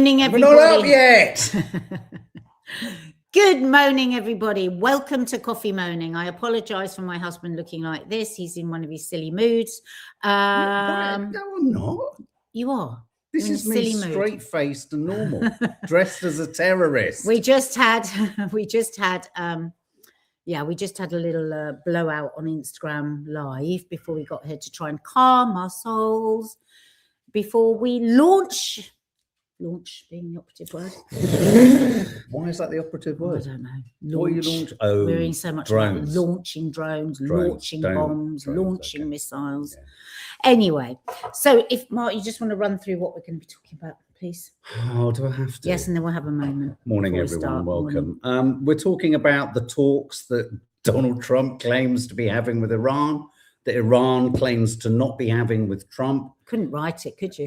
morning, everybody. We're not up yet. Good morning, everybody. Welcome to Coffee Moaning. I apologise for my husband looking like this. He's in one of his silly moods. No, I'm not. You are. This is me straight-faced and normal, dressed as a terrorist. We just had a little blowout on Instagram Live before we got here to try and calm our souls before we launch being the operative word. Why is that the operative word? I don't know. What are you launching? Oh, we're in so much drones. Launching drones, launching bombs, launching missiles. Yeah. Anyway, so if Mark, you just want to run through what we're going to be talking about, please. Oh, do I have to? Yes, and then we'll have a moment. Morning, everyone. Welcome. We're talking about the talks that Donald Trump claims to be having with Iran, that Iran claims to not be having with Trump. Couldn't write it, could you?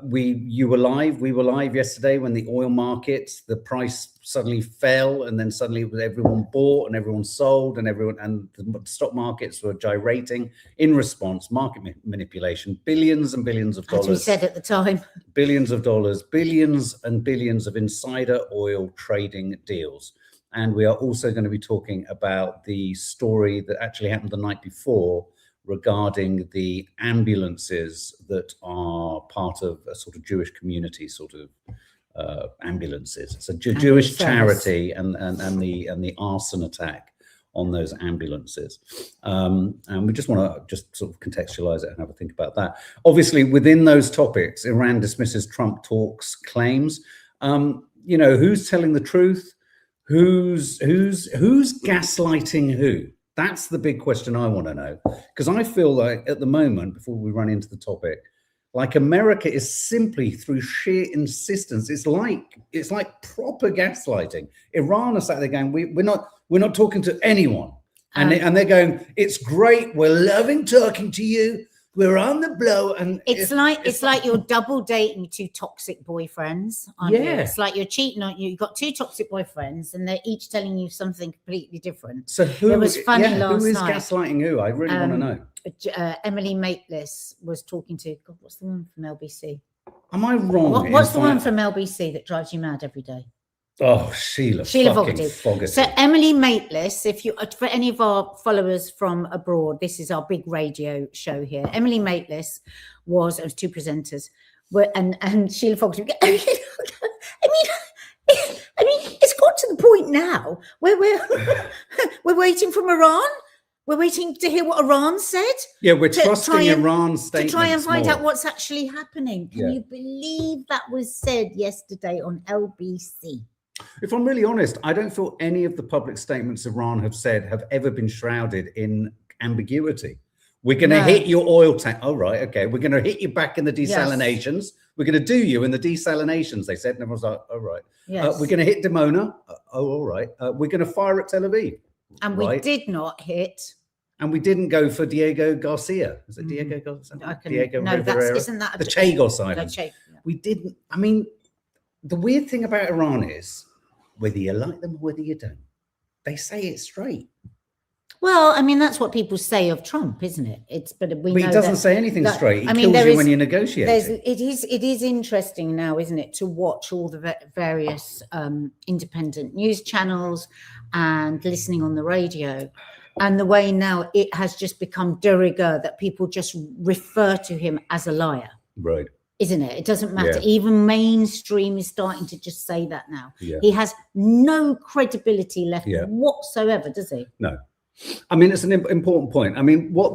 We were live yesterday when the oil markets, the price suddenly fell, and then suddenly everyone bought and everyone sold, and the stock markets were gyrating in response. Market manipulation, billions and billions of dollars. As we said at the time. Billions of dollars, billions and billions of insider oil trading deals. And we are also going to be talking about the story that actually happened the night before regarding the ambulances that are part of a sort of Jewish community, sort of ambulances. It's a Jewish charity, and the arson attack on those ambulances. And we just want to sort of contextualize it and have a think about that. Obviously, within those topics, Iran dismisses Trump talks claims. Who's telling the truth? Who's gaslighting who? That's the big question I want to know, because I feel like at the moment, before we run into the topic, like America is simply through sheer insistence. It's like proper gaslighting. Iran are sat there going, we're not talking to anyone, and they're going, it's great, we're loving talking to you. We're on the blow, and it's like you're double dating two toxic boyfriends. Aren't you? It's like you're cheating on you. You've got two toxic boyfriends, and they're each telling you something completely different. So it was funny last who is night. Gaslighting who? I really want to know. Emily Maitlis was talking to what's the one from LBC? Am I wrong? What's the one from LBC that drives you mad every day? Oh, Sheila Fogarty. So Emily Maitlis, for any of our followers from abroad, this is our big radio show here. Emily Maitlis was two presenters, and Sheila Fogarty. I mean, it's got to the point now where we're waiting from Iran. We're waiting to hear what Iran said. Yeah, we're trusting Iran's statements to try and find more. out what's actually happening. Can you believe that was said yesterday on LBC? If I'm really honest, I don't feel any of the public statements Iran have said have ever been shrouded in ambiguity. We're going to hit your oil tank. Oh, right. Okay. We're going to hit you back in the desalinations. Yes. We're going to do you in the desalinations, they said. And everyone's like, oh, right. Yes. We're going to hit Dimona. Oh, all right. We're going to fire at Tel Aviv. And we did not hit. And we didn't go for Diego Garcia. Is it Diego Garcia? Isn't that the Chagos Island? Yeah. We didn't. I mean, the weird thing about Iran is, whether you like them or whether you don't, they say it straight. Well, I mean, that's what people say of Trump, isn't it? But he doesn't say anything straight. He kills you when you negotiate. It is interesting now, isn't it, to watch all the various independent news channels and listening on the radio, and the way now it has just become de rigueur that people just refer to him as a liar. Right. Isn't it? It doesn't matter. Yeah. Even mainstream is starting to just say that now. Yeah. He has no credibility left whatsoever, does he? No. I mean, it's an important point. I mean, what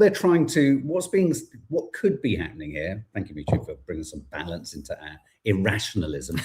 could be happening here, thank you, Michi, for bringing some balance into our irrationalism,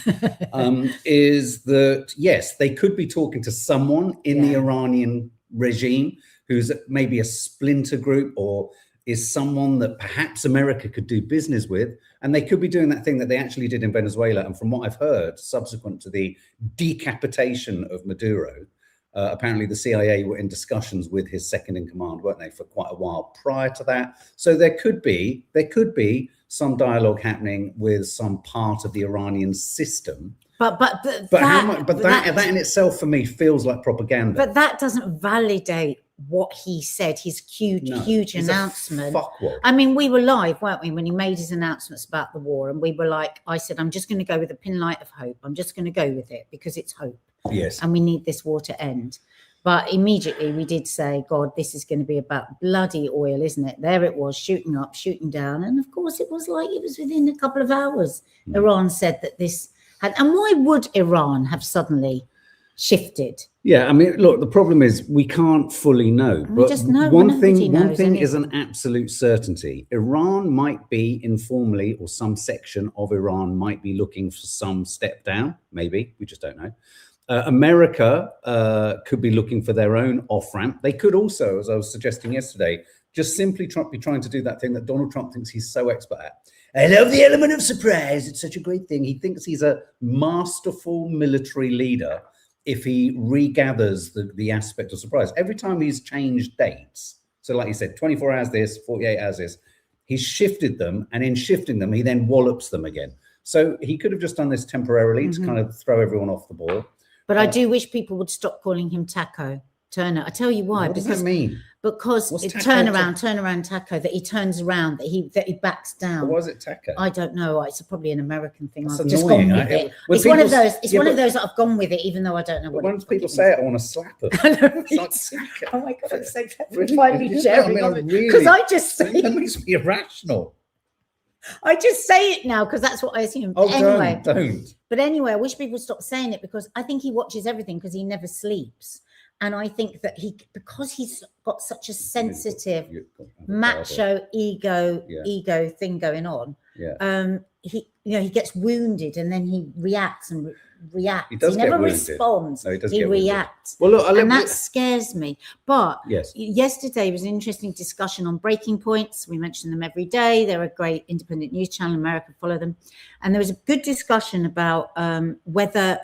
is that, yes, they could be talking to someone in the Iranian regime who's maybe a splinter group or is someone that perhaps America could do business with. And they could be doing that thing that they actually did in Venezuela. And from what I've heard, subsequent to the decapitation of Maduro, apparently the CIA were in discussions with his second in command, weren't they, for quite a while prior to that. So there could be some dialogue happening with some part of the Iranian system. But that in itself for me feels like propaganda. But that doesn't validate what he said, his huge he's announcement. Fuckwad. I mean, we were live, weren't we, when he made his announcements about the war, and we were like, I said, I'm just going to go with a pin light of hope. I'm just going to go with it because it's hope. Yes. And we need this war to end. But immediately we did say, God, this is going to be about bloody oil, isn't it? There it was, shooting up, shooting down. And of course, it was like it was within a couple of hours. Iran said that this had. And why would Iran have suddenly shifted? Yeah, I mean, look, the problem is we can't fully know. We But just know, one thing anything. is an absolute certainty. Iran might be informally, or some section of Iran might be looking for some step down. Maybe, we just don't know. America could be looking for their own off-ramp. They could also, as I was suggesting yesterday, just simply be trying to do that thing that Donald Trump thinks he's so expert at. I love the element of surprise. It's such a great thing. He thinks he's a masterful military leader if he regathers the aspect of surprise. Every time he's changed dates, so like you said, 24 hours this, 48 hours this, he's shifted them, and in shifting them, he then wallops them again. So he could have just done this temporarily to kind of throw everyone off the ball. But I do wish people would stop calling him Taco Turner. I tell you why. What does that mean? Because turn around Taco, that he turns around, that he backs down. Why is it Taco? I don't know. It's probably an American thing. That's I've just annoying. gone with it. It's one of those. It's one of those that I've gone with it, even though I don't know what. When people say it, I want to slap them. It's like, oh my God, I'm so glad finally sharing because I just say that makes me irrational. I just say it now because that's what I assume. Oh, anyway, don't. But anyway, I wish people would stop saying it because I think he watches everything because he never sleeps. And I think that because he's got such a sensitive, macho ego thing going on, he gets wounded and then he reacts and reacts. He never responds. No, he reacts. Well, look, and that scares me. But yes, yesterday was an interesting discussion on breaking points. We mention them every day. They're a great independent news channel. America, follow them. And there was a good discussion about whether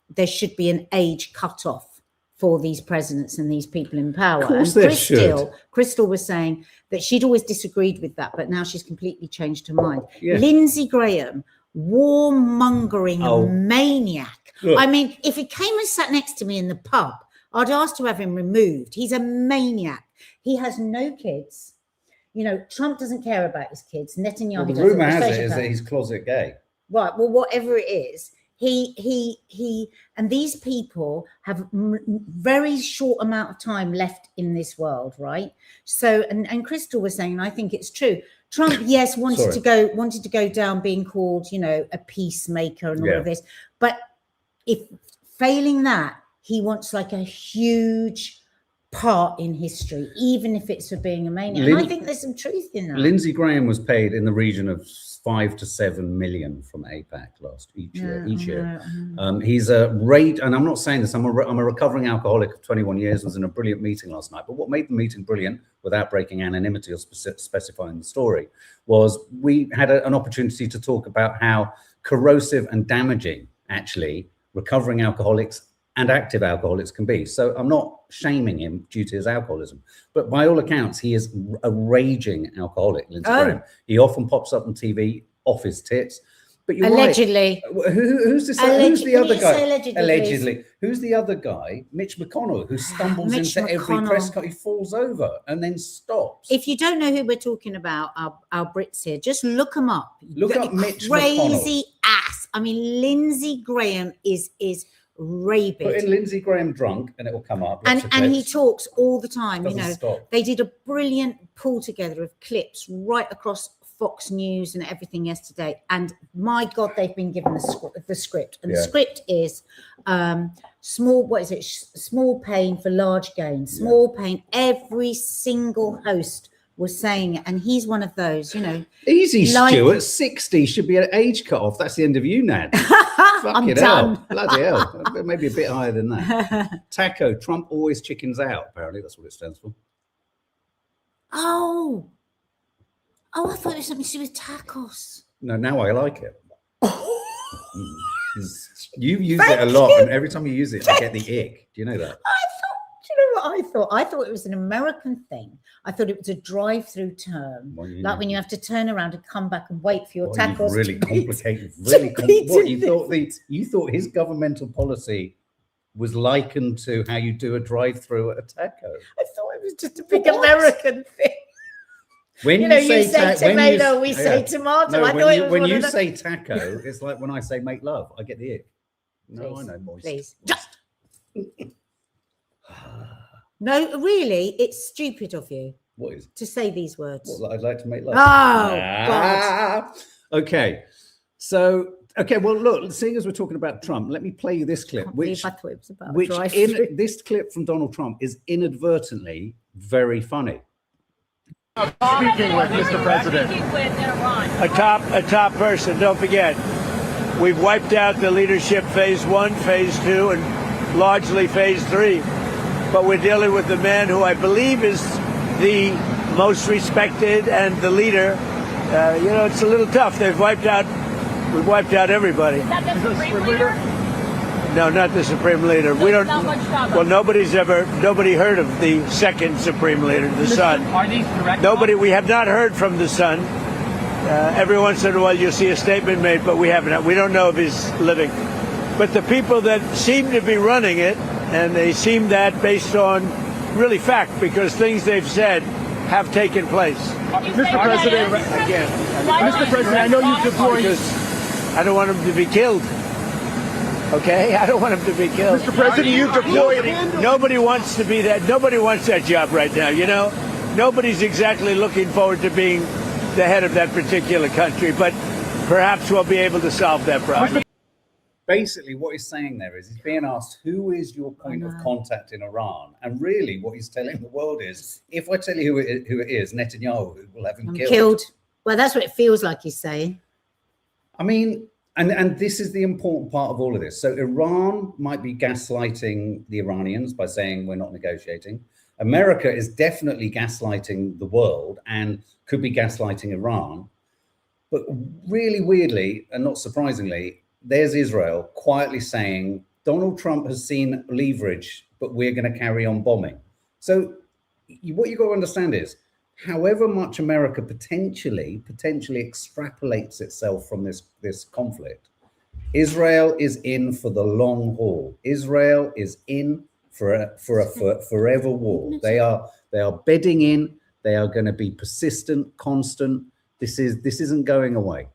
there should be an age cutoff for these presidents and these people in power. Of course and Crystal was saying that she'd always disagreed with that, but now she's completely changed her mind. Yeah. Lindsey Graham, warmongering maniac. Look. I mean, if he came and sat next to me in the pub, I'd ask to have him removed. He's a maniac. He has no kids. You know, Trump doesn't care about his kids. Netanyahu doesn't. The rumor has it is that he's closet gay. Right. Well, whatever it is, he and these people have very short amount of time left in this world, right? So, and Crystal was saying, and I think it's true. Trump, yes, wanted to go down being called, you know, a peacemaker and all of this, but if failing that, he wants like a huge part in history, even if it's for being a maniac. And I think there's some truth in that. Lindsey Graham was paid in the region of 5 to 7 million from AIPAC each year. He's a rate, and I'm not saying this, I'm a recovering alcoholic of 21 years, was in a brilliant meeting last night, but what made the meeting brilliant, without breaking anonymity or specifying the story, was we had an opportunity to talk about how corrosive and damaging actually recovering alcoholics and active alcoholics can be. So I'm not shaming him due to his alcoholism, but by all accounts, he is a raging alcoholic, Lindsey Graham. He often pops up on TV off his tits. But you're allegedly. Right. Who's the other guy? Allegedly. Who's the other guy? Mitch McConnell, who stumbles into every press cut. He falls over and then stops. If you don't know who we're talking about, our Brits here, just look them up. Look up Mitch crazy McConnell. Ass. I mean, Lindsey Graham is rabid. Put in Lindsey Graham drunk and it will come up. And he talks all the time. You know, they did a brilliant pull together of clips right across Fox News and everything yesterday. And my God, they've been given the script. And the script is small pain for large gain. Small pain. Every single host was saying it, and he's one of those, you know. Easy, Stuart. 60 should be an age cut off. That's the end of you, Nad. Fucking hell. Bloody hell. Maybe a bit higher than that. Taco. Trump always chickens out. Apparently, that's what it stands for. Oh, I thought it was something to do with tacos. No, now I like it. You use it a lot, and every time you use it, I get the ick. Do you know that? I thought it was an American thing. I thought it was a drive-through term, like when you have to turn around and come back and wait for your tacos. Really complicated. You thought his governmental policy was likened to how you do a drive-through at a taco. I thought it was just a big American thing. When you say tomato, we say tomato. No, I thought it was when one you of the... say taco, it's like when I say make love, I get the ick. No, Please, I know, moist. Please. No, really, it's stupid of you. What is to say these words? What, I'd like to make love. Oh, God. Okay. So, well, look, seeing as we're talking about Trump, let me play you this clip, which this clip from Donald Trump is inadvertently very funny. Speaking with Mr. President. A top person. Don't forget, we've wiped out the leadership phase 1, phase 2, and largely phase 3. But we're dealing with the man who I believe is the most respected and the leader. It's a little tough. We've wiped out everybody. Is that the Supreme Leader? No, not the Supreme Leader. We don't. Not much talk. Well, nobody heard of the second Supreme Leader, the son. Are these direct? We have not heard from the son. Every once in a while, you'll see a statement made, but we haven't. We don't know if he's living. But the people that seem to be running it, and they seem that based on really fact, because things they've said have taken place. Mr. President, again, Mr. President, I know you deployed. Because I don't want him to be killed. Okay, I don't want him to be killed. Mr. President, you deployed. Nobody wants to be that. Nobody wants that job right now. Nobody's exactly looking forward to being the head of that particular country. But perhaps we'll be able to solve that problem. Basically, what he's saying there is he's being asked, who is your point of contact in Iran? And really, what he's telling the world is, if I tell you who it is, Netanyahu will have him killed. Well, that's what it feels like he's saying. I mean, and this is the important part of all of this. So Iran might be gaslighting the Iranians by saying we're not negotiating. America is definitely gaslighting the world and could be gaslighting Iran. But really weirdly, and not surprisingly, there's Israel quietly saying, Donald Trump has seen leverage, but we're going to carry on bombing. So what you've got to understand is, however much America potentially extrapolates itself from this conflict, Israel is in for the long haul. Israel is in for a forever war. They are bedding in. They are going to be persistent, constant. This isn't going away.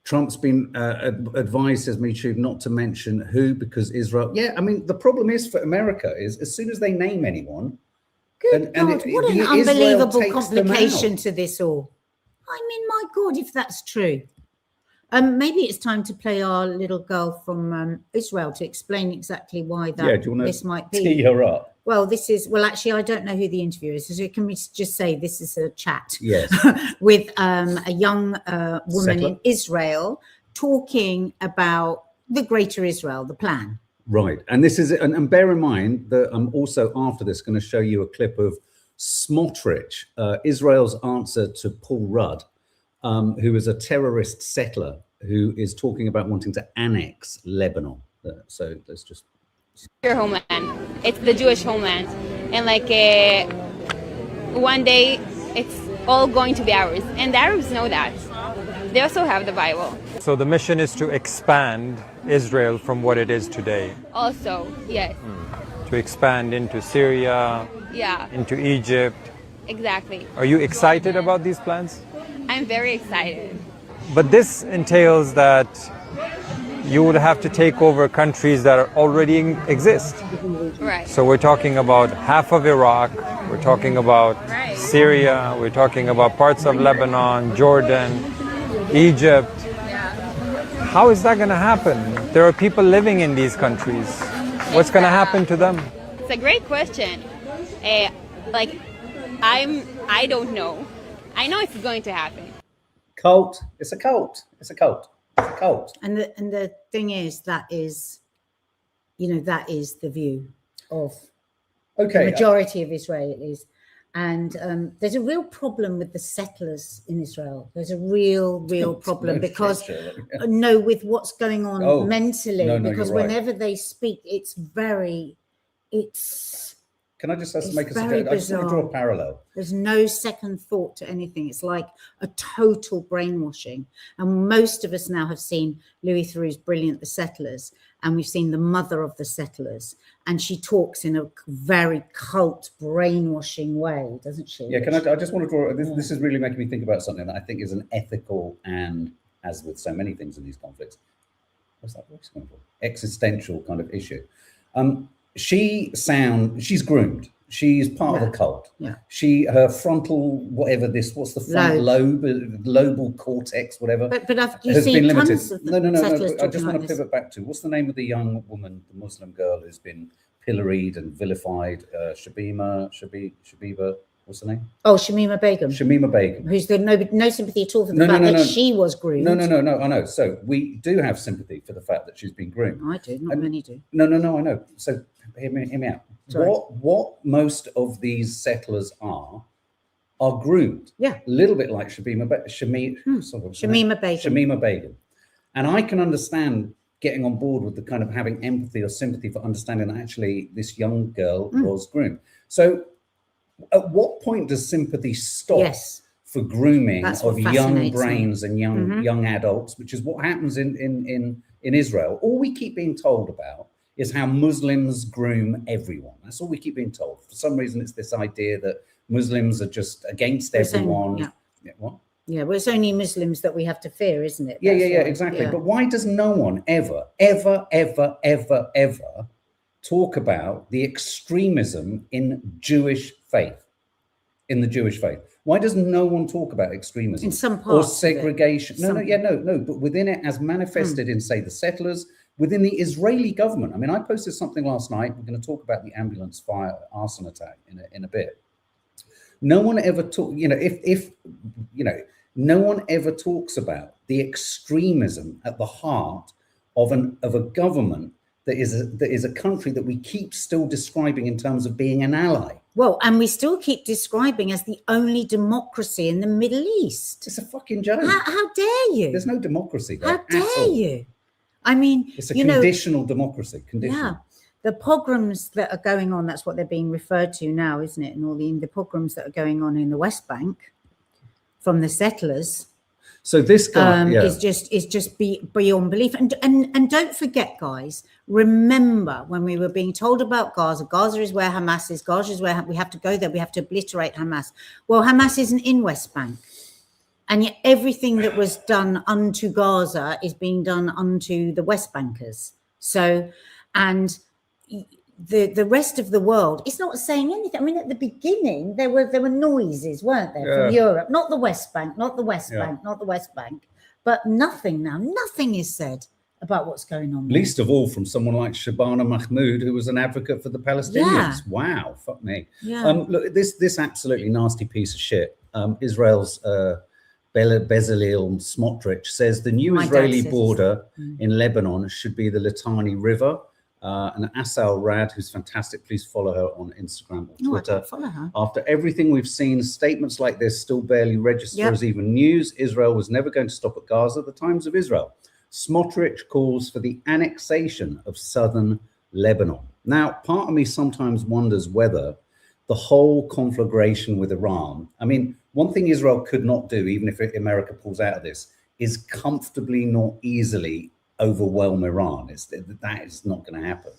Trump's been advised, says MeToo, not to mention who, because Israel. Yeah, I mean, the problem is for America is as soon as they name anyone. Good God, what an unbelievable complication to this all. I mean, my God, if that's true. Maybe it's time to play our little girl from Israel to explain exactly why this might be. Tee her up? Well, actually, I don't know who the interviewer is. So can we just say this is a chat with a young woman in Israel talking about the Greater Israel, the plan. Right. And this is, and bear in mind that I'm also after this going to show you a clip of Smotrich, Israel's answer to Paul Rudd, who is a terrorist settler who is talking about wanting to annex Lebanon. So let's just. Your homeland. It's the Jewish homeland. And one day it's all going to be ours. And the Arabs know that. They also have the Bible. So the mission is to expand Israel from what it is today. Also, yes. To expand into Syria, into Egypt. Exactly. Are you excited about these plans? I'm very excited. But this entails that you would have to take over countries that already exist. Right. So we're talking about half of Iraq, we're talking about Syria, we're talking about parts of Lebanon, Jordan, Egypt. How is that going to happen? There are people living in these countries. What's going to happen to them? It's a great question. I don't know. I know it's going to happen. Cult. It's a cult. It's a cult. It's a cult. And the thing is, that is the view of the majority of Israelis. And there's a real problem with the settlers in Israel. There's a real problem because with what's going on mentally, because whenever they speak, it's Can I just make a very suggestion? I just want to draw a bizarre. parallel. There's no second thought to anything. It's like a total brainwashing. And most of us now have seen Louis Theroux's brilliant The Settlers, and we've seen the mother of The Settlers, and she talks in a very cult brainwashing way, doesn't she? Yeah, I just want to draw, this is really making me think about something that I think is an ethical and, as with so many things in these conflicts, what's that voice going for? Existential kind of issue. She's groomed. She's part of a cult. Yeah. Her frontal, whatever what's the front lobe, lobal cortex, whatever. But you has see been limited. tons of No. settlers I just want to talking pivot back to, what's the name of the young woman, the Muslim girl who's been pilloried and vilified? Shabiba, what's her name? Oh, Shamima Begum. Shamima Begum. Who's no sympathy at all for the fact that she was groomed. No, I know. So we do have sympathy for the fact that she's been groomed. I do, not many do. No, I know. So hear me out. Sorry. What most of these settlers are groomed. Yeah. A little bit like Shamima Begum. And I can understand getting on board with the kind of having empathy or sympathy for understanding that actually this young girl was groomed. So at what point does sympathy stop for grooming of young brains and young adults, which is what happens in Israel? All we keep being told about is how Muslims groom everyone. That's all we keep being told. For some reason, it's this idea that Muslims are just against everyone. What? Yeah, well, it's only Muslims that we have to fear, isn't it? Yeah, exactly. Yeah. But why does no one ever talk about the extremism in Jewish faith? In the Jewish faith, why does no one talk about extremism in some parts or segregation? No. But within it, as manifested in, say, the settlers, within the Israeli government. I mean, I posted something last night. We're going to talk about the ambulance fire arson attack in a bit. No one ever no one ever talks about the extremism at the heart of a government that is a country that we keep still describing in terms of being an ally. Well, and we still keep describing as the only democracy in the Middle East. It's a fucking joke. How dare you? There's no democracy there. How dare you? I mean, it's a conditional democracy. Conditional. Yeah. The pogroms that are going on, that's what they're being referred to now, isn't it? And all the pogroms that are going on in the West Bank from the settlers. So this guy is just beyond belief. And don't forget, guys, remember when we were being told about Gaza, Gaza is where Hamas is, Gaza is where we have to go there, we have to obliterate Hamas. Well, Hamas isn't in West Bank. And yet everything that was done unto Gaza is being done unto the West Bankers. So, and the rest of the world is not saying anything. I mean, at the beginning, there were noises, weren't there, from Europe? Not the West Bank, not the West Bank, not the West Bank. But nothing now, nothing is said about what's going on. Least of all from someone like Shabana Mahmoud, who was an advocate for the Palestinians. Yeah. Wow, fuck me. Yeah. Look, this absolutely nasty piece of shit. Israel's Bezalel Smotrich says the new Israeli border in Lebanon should be the Litani River. And Asal Rad, who's fantastic, please follow her on Instagram or Twitter. Follow her. After everything we've seen, statements like this still barely register as even news. Israel was never going to stop at Gaza. The Times of Israel. Smotrich calls for the annexation of southern Lebanon. Now, part of me sometimes wonders whether the whole conflagration with Iran, I mean, one thing Israel could not do, even if America pulls out of this, is comfortably nor easily overwhelm Iran. That is not going to happen.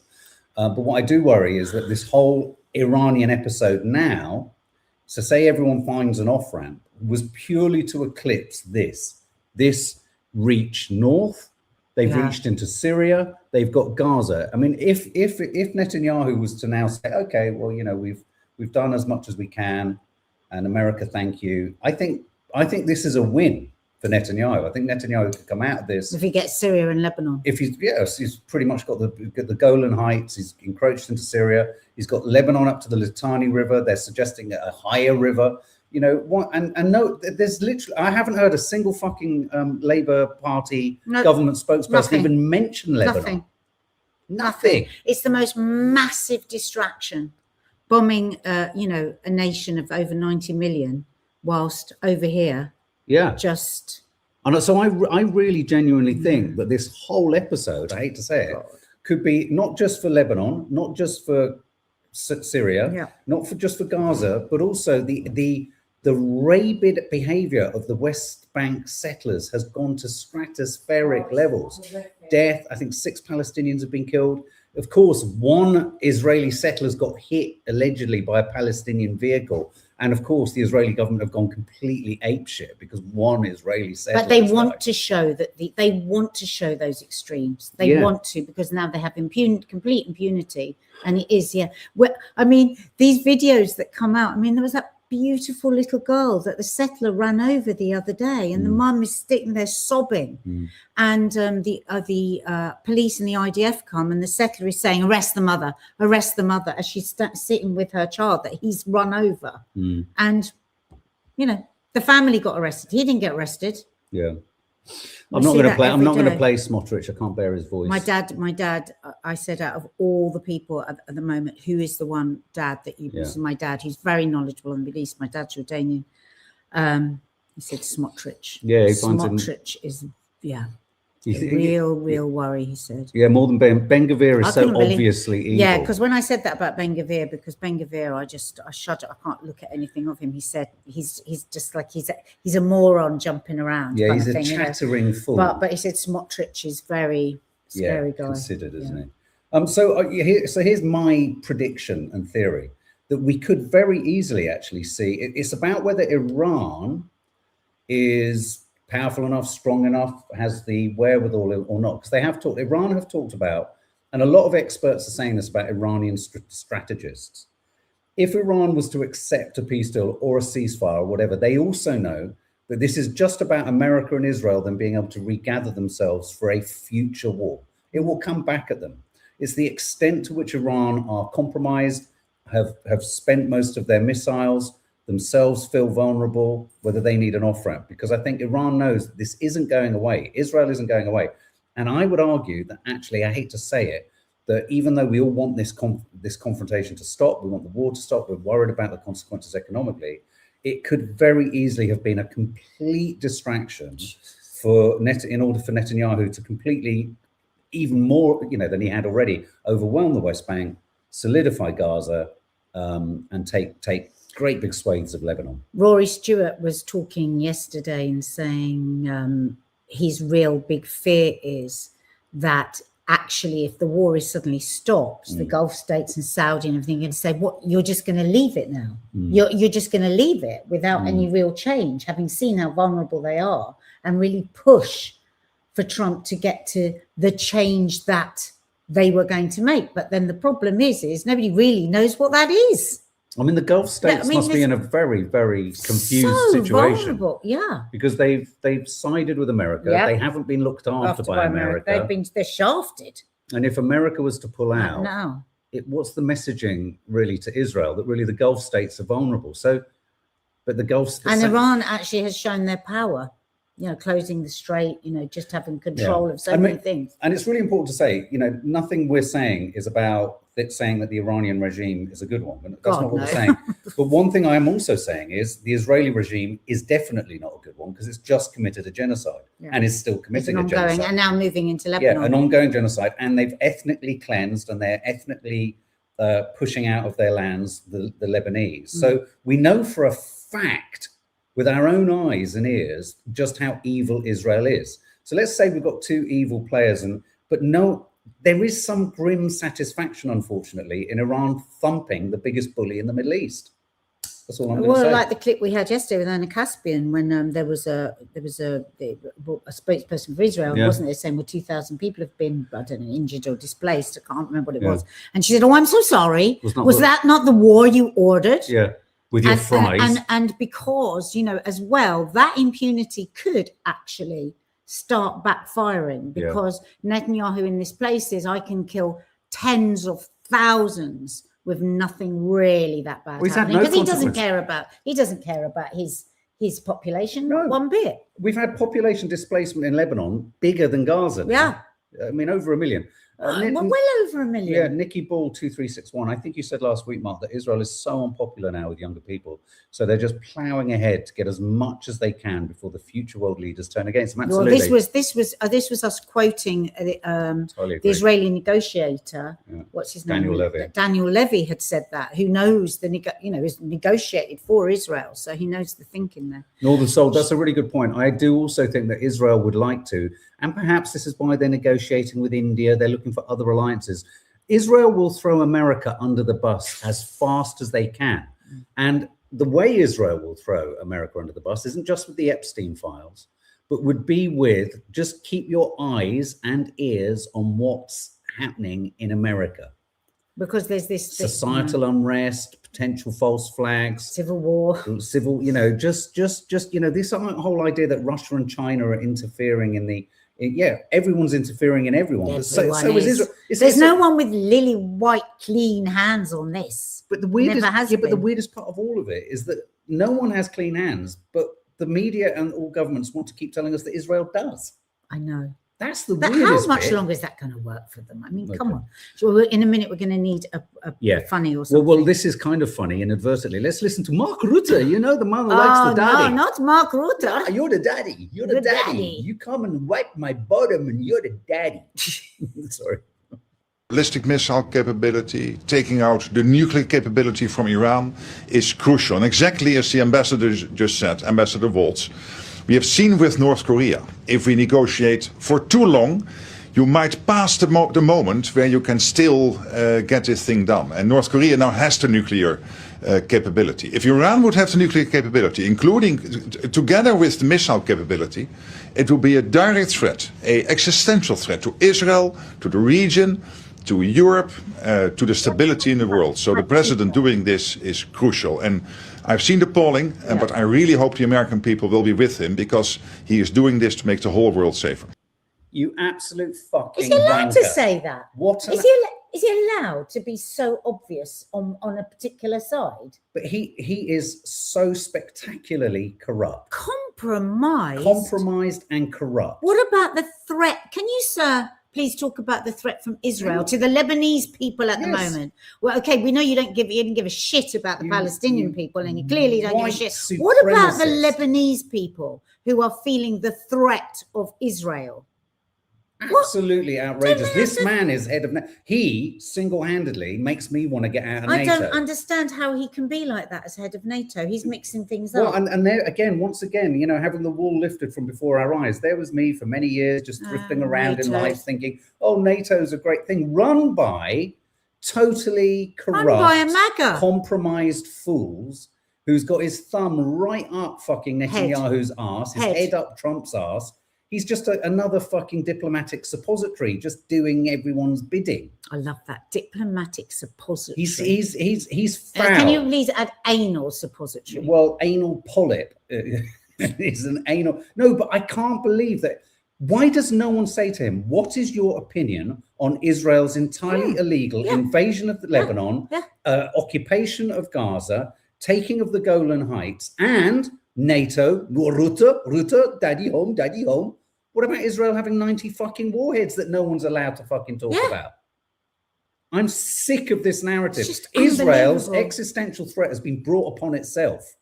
But what I do worry is that this whole Iranian episode now, so say everyone finds an off-ramp, was purely to eclipse this reach north. They've reached into Syria. They've got Gaza. I mean, if Netanyahu was to now say, okay, well, you know, we've done as much as we can, and America, thank you. I think this is a win for Netanyahu. I think Netanyahu could come out of this if he gets Syria and Lebanon. If he's pretty much got the Golan Heights. He's encroached into Syria. He's got Lebanon up to the Litani River. They're suggesting a higher river. You know what? And no, there's literally, I haven't heard a single fucking Labour Party government spokesperson even mention Lebanon. Nothing. It's the most massive distraction, bombing a nation of over 90 million, whilst over here. And so I really genuinely think that this whole episode, I hate to say it, could be not just for Lebanon, not just for Syria, not just for Gaza, but also the rabid behavior of the West Bank settlers has gone to stratospheric levels. Death, I think 6 Palestinians have been killed. Of course, 1 Israeli settler's got hit allegedly by a Palestinian vehicle. And of course, the Israeli government have gone completely apeshit because 1 Israeli settler. But they want to show that they want to show those extremes. They want to, because now they have complete impunity. And it is, well, I mean, these videos that come out, I mean, there was that beautiful little girl that the settler ran over the other day, and the mum is sitting there sobbing, and the police and the IDF come, and the settler is saying, arrest the mother, as she's sitting with her child that he's run over. And the family got arrested. He didn't get arrested. I'm not going to play Smotrich. I can't bear his voice. My dad, I said, out of all the people at the moment, who is the one dad that you, this is my dad, who's very knowledgeable on the Middle East. My dad's Jordanian. He said Smotrich. Yeah, Smotrich is, real worry, he said. Yeah, more than Ben Gvir is so obviously evil. Yeah, because when I said that about Ben Gvir, I shudder. I can't look at anything of him. He said he's just like he's a moron jumping around. Yeah, he's a chattering fool. But he said Smotrich is very scary guy. Considered, isn't he? So here's my prediction and theory that we could very easily actually see. It's about whether Iran is powerful enough, strong enough, has the wherewithal or not. Because Iran have talked about, and a lot of experts are saying this about Iranian strategists. If Iran was to accept a peace deal or a ceasefire or whatever, they also know that this is just about America and Israel then being able to regather themselves for a future war. It will come back at them. It's the extent to which Iran are compromised, have spent most of their missiles, themselves feel vulnerable, whether they need an off-ramp, because I think Iran knows this isn't going away. Israel isn't going away. And I would argue that actually, I hate to say it, that even though we all want this confrontation to stop, we want the war to stop, we're worried about the consequences economically, it could very easily have been a complete distraction in order for Netanyahu to completely, even more than he had already, overwhelm the West Bank, solidify Gaza, and take great big swathes of Lebanon. Rory Stewart was talking yesterday and saying his real big fear is that actually if the war is suddenly stops, the Gulf states and Saudi and everything are going to say, what, you're just going to leave it now? You're just going to leave it without any real change, having seen how vulnerable they are, and really push for Trump to get to the change that they were going to make. But then the problem is nobody really knows what that is. I mean, the Gulf states must be in a very, very confused situation. Vulnerable, because they've sided with America. They haven't been looked after by America. They're shafted. And if America was to pull out, what's the messaging really to Israel that really the Gulf states are vulnerable? So, but the Gulf states and Iran actually has shown their power. Closing the strait, just having control of so many things. And it's really important to say, nothing we're saying is about saying that the Iranian regime is a good one. That's not what we're saying. But one thing I am also saying is the Israeli regime is definitely not a good one because it's just committed a genocide and is still committing a genocide. And now moving into Lebanon. Yeah, an ongoing genocide. And they've ethnically cleansed and they're ethnically pushing out of their lands the Lebanese. So we know for a fact with our own eyes and ears just how evil Israel is. So let's say we've got 2 evil players, but no, there is some grim satisfaction, unfortunately, in Iran thumping the biggest bully in the Middle East. That's all I'm going to say. Well, like the clip we had yesterday with Anna Caspian, when there was a spokesperson for Israel, wasn't there, saying, well, 2,000 people have been, I don't know, injured or displaced. I can't remember what it was. And she said, oh, I'm so sorry. Was that not the war you ordered? Yeah. With your fries. And because, as well, that impunity could actually start backfiring because Netanyahu in this place says, I can kill tens of thousands with nothing really that bad happening. Because he doesn't care about his population one bit. We've had population displacement in Lebanon bigger than Gaza. Yeah. I mean, over 1 million. Well over 1 million. Yeah, Nikki Ball 2361. I think you said last week, Mark, that Israel is so unpopular now with younger people, so they're just ploughing ahead to get as much as they can before the future world leaders turn against them. Absolutely. Well, this was us quoting the Israeli negotiator. Yeah. What's his name? Daniel Levy. Daniel Levy had said that. Who knows is negotiated for Israel, so he knows the thinking there. Northern Soul, that's a really good point. I do also think that Israel would like to, and perhaps this is why they're negotiating with India. They're looking for other alliances. Israel will throw America under the bus as fast as they can. And the way Israel will throw America under the bus isn't just with the Epstein files, but would be with just keep your eyes and ears on what's happening in America. Because there's this societal unrest, potential false flags, civil war, just this whole idea that Russia and China are interfering everyone's interfering in everyone. So is Israel. There's no one with lily white clean hands on this. But the weirdest part of all of it is that no one has clean hands, but the media and all governments want to keep telling us that Israel does. I know. That's the but weirdest how much bit. longer is that going to work for them? I mean, come on. So in a minute, we're going to need a funny or something. Well, this is kind of funny inadvertently. Let's listen to Mark Rutte. You know, the man who likes the daddy. No, not Mark Rutte. You're the daddy. You're the daddy. You come and wipe my bottom and you're the daddy. Sorry. Ballistic missile capability, taking out the nuclear capability from Iran is crucial. And exactly as the ambassador just said, Ambassador Waltz, we have seen with North Korea, if we negotiate for too long, you might pass the moment where you can still get this thing done. And North Korea now has the nuclear capability. If Iran would have the nuclear capability, including together with the missile capability, it will be a direct threat, an existential threat to Israel, to the region, to Europe, to the stability in the world. So the president doing this is crucial. And I've seen the polling, but I really hope the American people will be with him because he is doing this to make the whole world safer. You absolute fucking Is he allowed wanker. to say that? Is he allowed to be so obvious on a particular side? But he is so spectacularly corrupt. Compromised and corrupt. What about the threat? Can you, sir, please talk about the threat from Israel to the Lebanese people at the moment? Well, okay, we know you didn't give a shit about the Palestinian people, and you clearly don't give a shit. What about the Lebanese people who are feeling the threat of Israel? Absolutely outrageous. This man is head of NATO. He single-handedly makes me want to get out of NATO. I don't understand how he can be like that as head of NATO. He's mixing things up. Well, and there again, once again, having the wall lifted from before our eyes, there was me for many years just drifting around in life thinking, oh, NATO's a great thing, run by totally corrupt, run by a MAGA, compromised fools who's got his thumb right up fucking Netanyahu's arse, his head up Trump's arse. He's just another fucking diplomatic suppository, just doing everyone's bidding. I love that diplomatic suppository. He's foul. Can you please add anal suppository? Well, anal polyp is an anal. No, but I can't believe that. Why does no one say to him, "What is your opinion on Israel's entirely illegal invasion of Lebanon, occupation of Gaza, taking of the Golan Heights, and NATO, Rutte, daddy home, daddy home. What about Israel having 90 fucking warheads that no one's allowed to fucking talk about? I'm sick of this narrative. Israel's existential threat has been brought upon itself.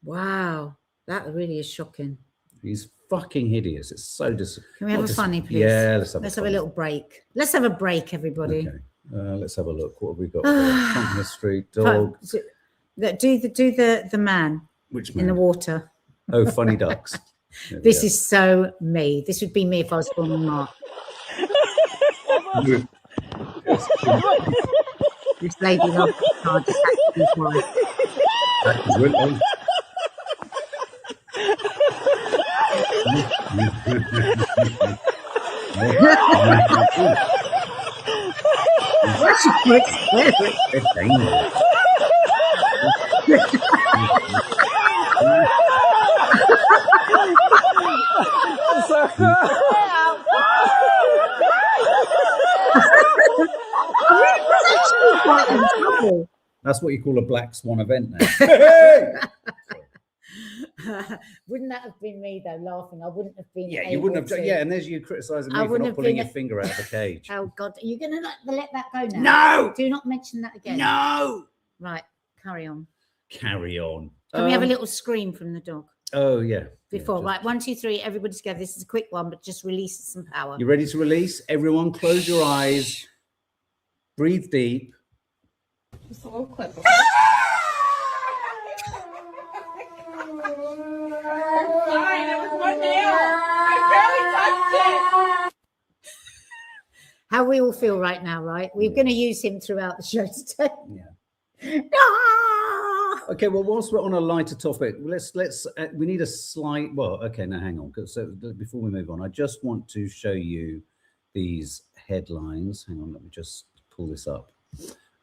Wow, that really is shocking. He's fucking hideous. It's so Can we have a funny, please? Yeah, let's have a little break. Let's have a break, everybody. Okay. Let's have a look. What have we got? Trump history, dog. Do the man. Which man? In the water. Oh, funny ducks. This is so me. This would be me if I was born on Mars. This lady loves the car just actually twice. That's what you call a black swan event now. Wouldn't that have been me though, laughing? I wouldn't have been. Yeah, you wouldn't have. Yeah, and there's you criticising me for not pulling your finger out of the cage. Oh God, are you going to let that go now? No. Do not mention that again. No. Right, carry on. Carry on. Can we have a little scream from the dog? Oh yeah. Before, right, 1, 2, 3, everybody together. This is a quick one, but just releases some power. You ready to release? Everyone, close your eyes. Breathe deep. Just a little clip. How we all feel right now, right? We're going to use him throughout the show today. Yeah. Ah! Okay, well, whilst we're on a lighter topic, let's we need a slight. Well, okay, now hang on. So before we move on, I just want to show you these headlines. Hang on, let me just pull this up.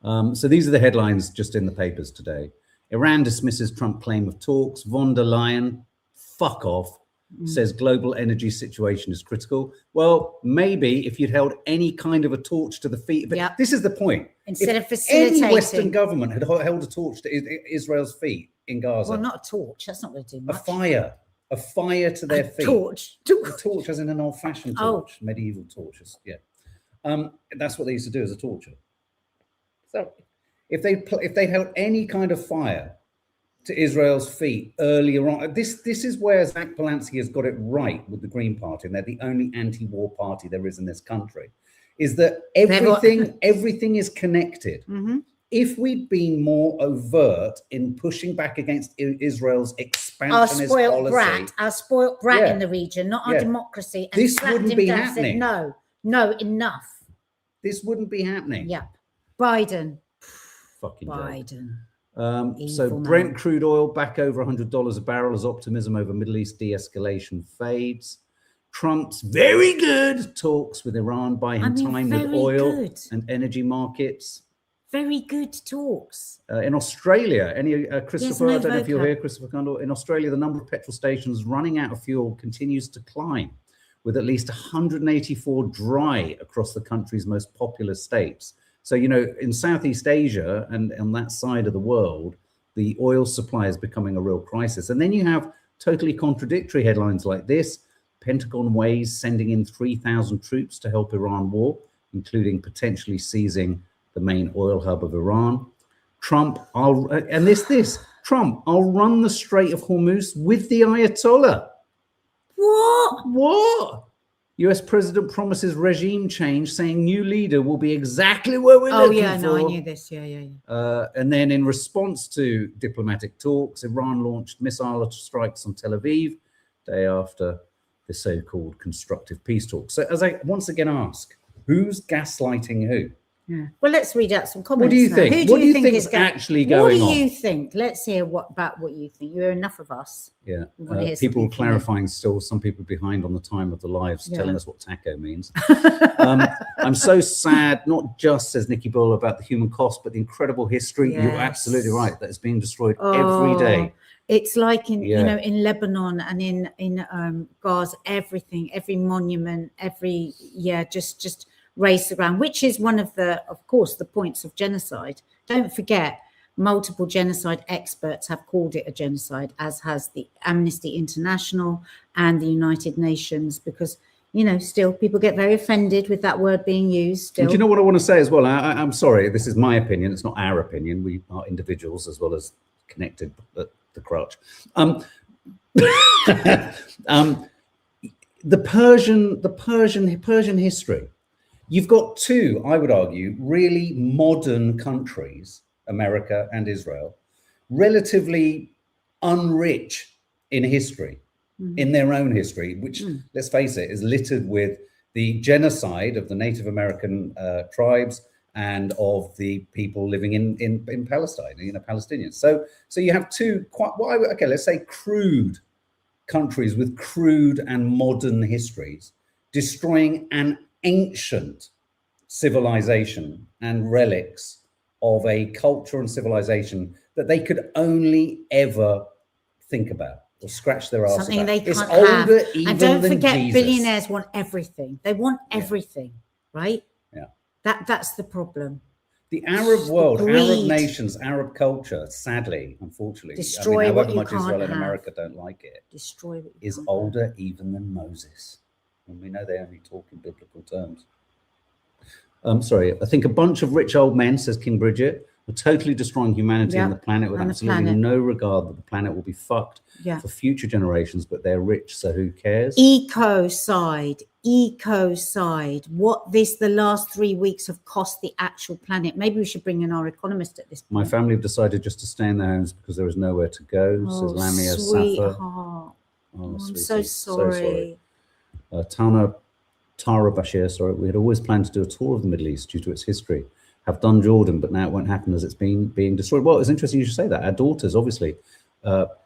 So these are the headlines just in the papers today. Iran dismisses Trump claim of talks. Von der Leyen, fuck off, says global energy situation is critical. Well, maybe if you'd held any kind of a torch to the feet, but this is the point. Instead if of facilitating, any Western government had held a torch to Israel's feet in Gaza. Well, not a torch. That's not going to do much. A fire to their feet. Torch. A torch as in an old-fashioned torch, medieval torches. Yeah, that's what they used to do as a torture. So, if they held any kind of fire to Israel's feet earlier on, this is where Zach Polanski has got it right with the Green Party, and they're the only anti-war party there is in this country. Is that everything is connected? Mm-hmm. If we'd been more overt in pushing back against Israel's expansionist policy, our spoiled brat in the region, not our democracy, and this wouldn't be happening. No, enough. This wouldn't be happening. Yeah, Biden. Fucking Biden. So Brent crude oil back over $100 a barrel as optimism over Middle East de-escalation fades. Trump's very good talks with Iran buy him time with oil and energy markets. Very good talks. In Australia, Christopher, I don't know if you're here, Christopher Cundall. In Australia, the number of petrol stations running out of fuel continues to climb, with at least 184 dry across the country's most populous states. So, in Southeast Asia and on that side of the world, the oil supply is becoming a real crisis. And then you have totally contradictory headlines like this. Pentagon weighs sending in 3,000 troops to help Iran war, including potentially seizing the main oil hub of Iran. Trump, I'll run the Strait of Hormuz with the Ayatollah. What? US president promises regime change, saying new leader will be exactly what we're looking for. No, I knew this. Yeah. And then in response to diplomatic talks, Iran launched missile strikes on Tel Aviv, day after the so-called constructive peace talks. So as I once again ask, who's gaslighting who? Yeah. Well, let's read out some comments. What do you now. think? What do you think is actually going on? What do you think? Let's hear about what you think. You're enough of us. Yeah. People clarifying still, some people behind on the time of the lives, telling us what taco means. I'm so sad, not just, says Nikki Bull, about the human cost, but the incredible history. Yes. You're absolutely right. That is being destroyed every day. It's like in Lebanon and in Gaza, everything, every monument, just race around, which is one of course, the points of genocide. Don't forget, multiple genocide experts have called it a genocide, as has the Amnesty International and the United Nations, because, still people get very offended with that word being used. Still. And do you know what I want to say as well? I'm sorry, this is my opinion. It's not our opinion. We are individuals as well as connected at the crotch. The Persian history. You've got two, I would argue, really modern countries, America and Israel, relatively unrich in history, in their own history, which, let's face it, is littered with the genocide of the Native American tribes and of the people living in Palestine, Palestinians. So you have two let's say crude countries with crude and modern histories destroying an ancient civilization and relics of a culture and civilization that they could only ever think about or scratch their arse Something about. they It's can't older have. even And don't than forget, Jesus. billionaires want everything. They want everything, right? Yeah. That's the problem. The Arab world, Arab Greed. nations, Arab culture, sadly, unfortunately, Destroy however what you much can't Israel and have. America don't like it, Destroy what you is can't older even than Moses. And we know they only talk in biblical terms. Sorry, I think a bunch of rich old men, says King Bridget, are totally destroying humanity and the planet with and the absolutely planet. no regard that the planet will be fucked for future generations, but they're rich, so who cares? Ecocide. What the last 3 weeks have cost the actual planet. Maybe we should bring in our economist at this point. My family have decided just to stay in their homes because there is nowhere to go, says Lamia sweetheart. Safa. I'm sweetie, so sorry. Tara Bashir, sorry, we had always planned to do a tour of the Middle East due to its history. Have done Jordan, but now it won't happen as it's being destroyed. Well, it's interesting you should say that. Our daughters, obviously,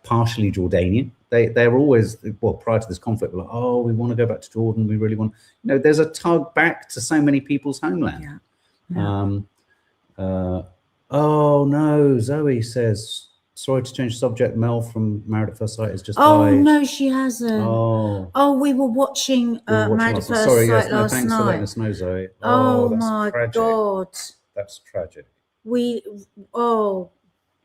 partially Jordanian. They're always, well, prior to this conflict, were like, oh, we want to go back to Jordan. We really want, there's a tug back to so many people's homeland. Oh no, Zoe says, sorry to change the subject. Mel from Married at First Sight has just died. Oh no, she hasn't. Oh, we were watching Married at First Sorry, Sight yes, no, last thanks night. for letting us know, Zoe. Oh that's my tragic. God. That's tragic.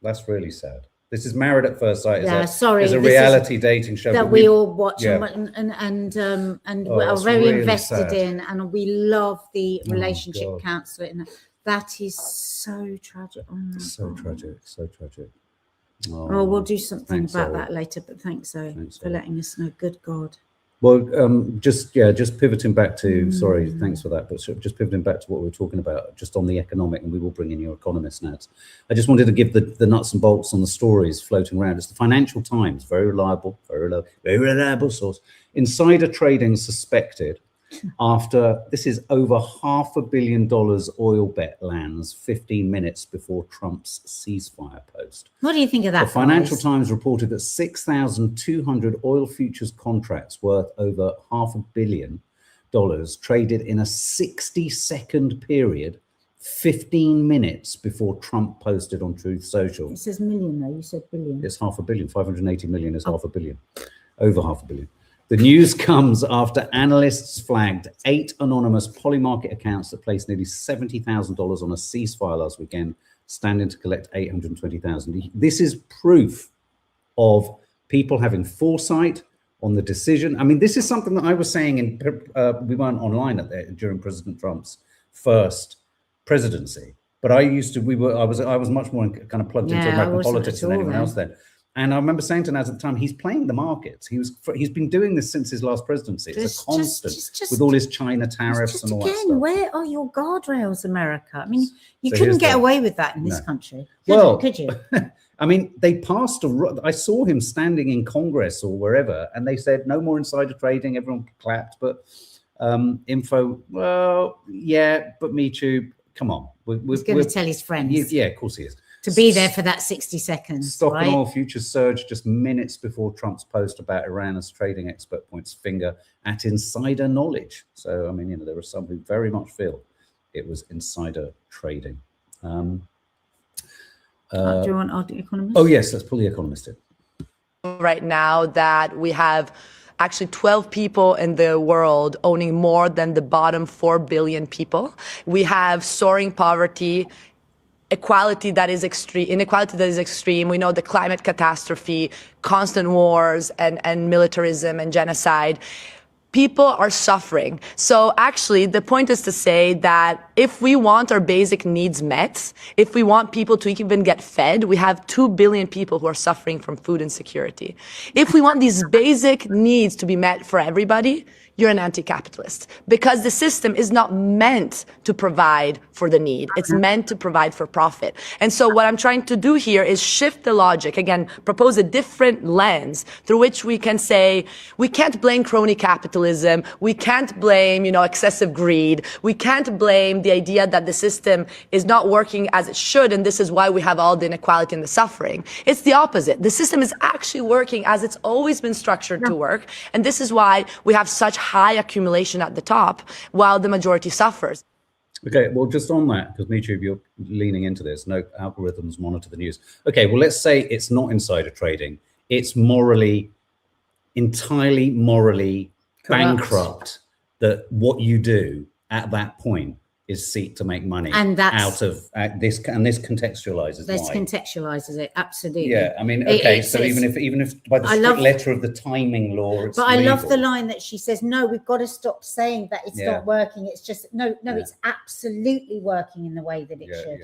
That's really sad. This is Married at First Sight. It's a reality dating show that we all watch and are very really invested sad. in, and we love the relationship counselor. And that is so tragic. So tragic. Oh, we'll do something about that later. But thanks, Zoe, for letting us know. Good God. Well, just pivoting back to, sorry, thanks for that, but just pivoting back to what we were talking about, just on the economic, and we will bring in your economist, Nads. I just wanted to give the nuts and bolts on the stories floating around. It's the Financial Times, very reliable source. Insider trading suspected after, this is over $500 million oil bet lands 15 minutes before Trump's ceasefire post. What do you think of that? The Financial Times reported that 6,200 oil futures contracts worth over $500 million traded in a 60-second period 15 minutes before Trump posted on Truth Social. It says million though, you said billion. It's $500 million, 580 million is $500 million, over $500 million. The news comes after analysts flagged 8 anonymous polymarket accounts that placed nearly $70,000 on a ceasefire last weekend, standing to collect $820,000. This is proof of people having foresight on the decision. I mean, this is something that I was saying we weren't online during President Trump's first presidency, but I was much more kind of plugged into American politics than anyone else then. And I remember saying to Naz at the time, he's playing the markets. He's been doing this since his last presidency. It's a constant with all his China tariffs and all that stuff. Where are your guardrails, America? I mean, you couldn't get away with that in this country. Could you? I mean, they passed I saw him standing in Congress or wherever, and they said no more insider trading. Everyone clapped, but info. Well, yeah, but me too. Come on, he's going to tell his friends. Yeah, of course he is. To be there for that 60 seconds. Stock and oil futures surged just minutes before Trump's post about Iran as trading expert points finger at insider knowledge. So, I mean, there are some who very much feel it was insider trading. Do you want our economist? Oh, yes, let's pull the economist in. Right now that we have actually 12 people in the world owning more than the bottom 4 billion people. We have soaring poverty, inequality that is extreme. We know the climate catastrophe, constant wars and militarism and genocide. People are suffering. So actually, the point is to say that if we want our basic needs met, if we want people to even get fed, we have 2 billion people who are suffering from food insecurity. If we want these basic needs to be met for everybody, you're an anti-capitalist, because the system is not meant to provide for the need. It's meant to provide for profit. And so what I'm trying to do here is shift the logic, again, propose a different lens through which we can say, we can't blame crony capitalism. We can't blame, excessive greed. We can't blame the idea that the system is not working as it should, and this is why we have all the inequality and the suffering. It's the opposite. The system is actually working as it's always been structured to work, and this is why we have such high accumulation at the top while the majority suffers. Okay, well, just on that, because Michu, you're leaning into this, no algorithms monitor the news. Okay, well, let's say it's not insider trading. It's entirely morally bankrupt that what you do at that point. is seek to make money And that's- out of this, and this contextualizes This why. contextualizes it, absolutely. Yeah, I mean, okay, It's- so even if by the strict letter of the timing law, it's but I love the legal. line that she says, no, we've got to stop saying that it's not working. It's just, no, it's absolutely working in the way that it should.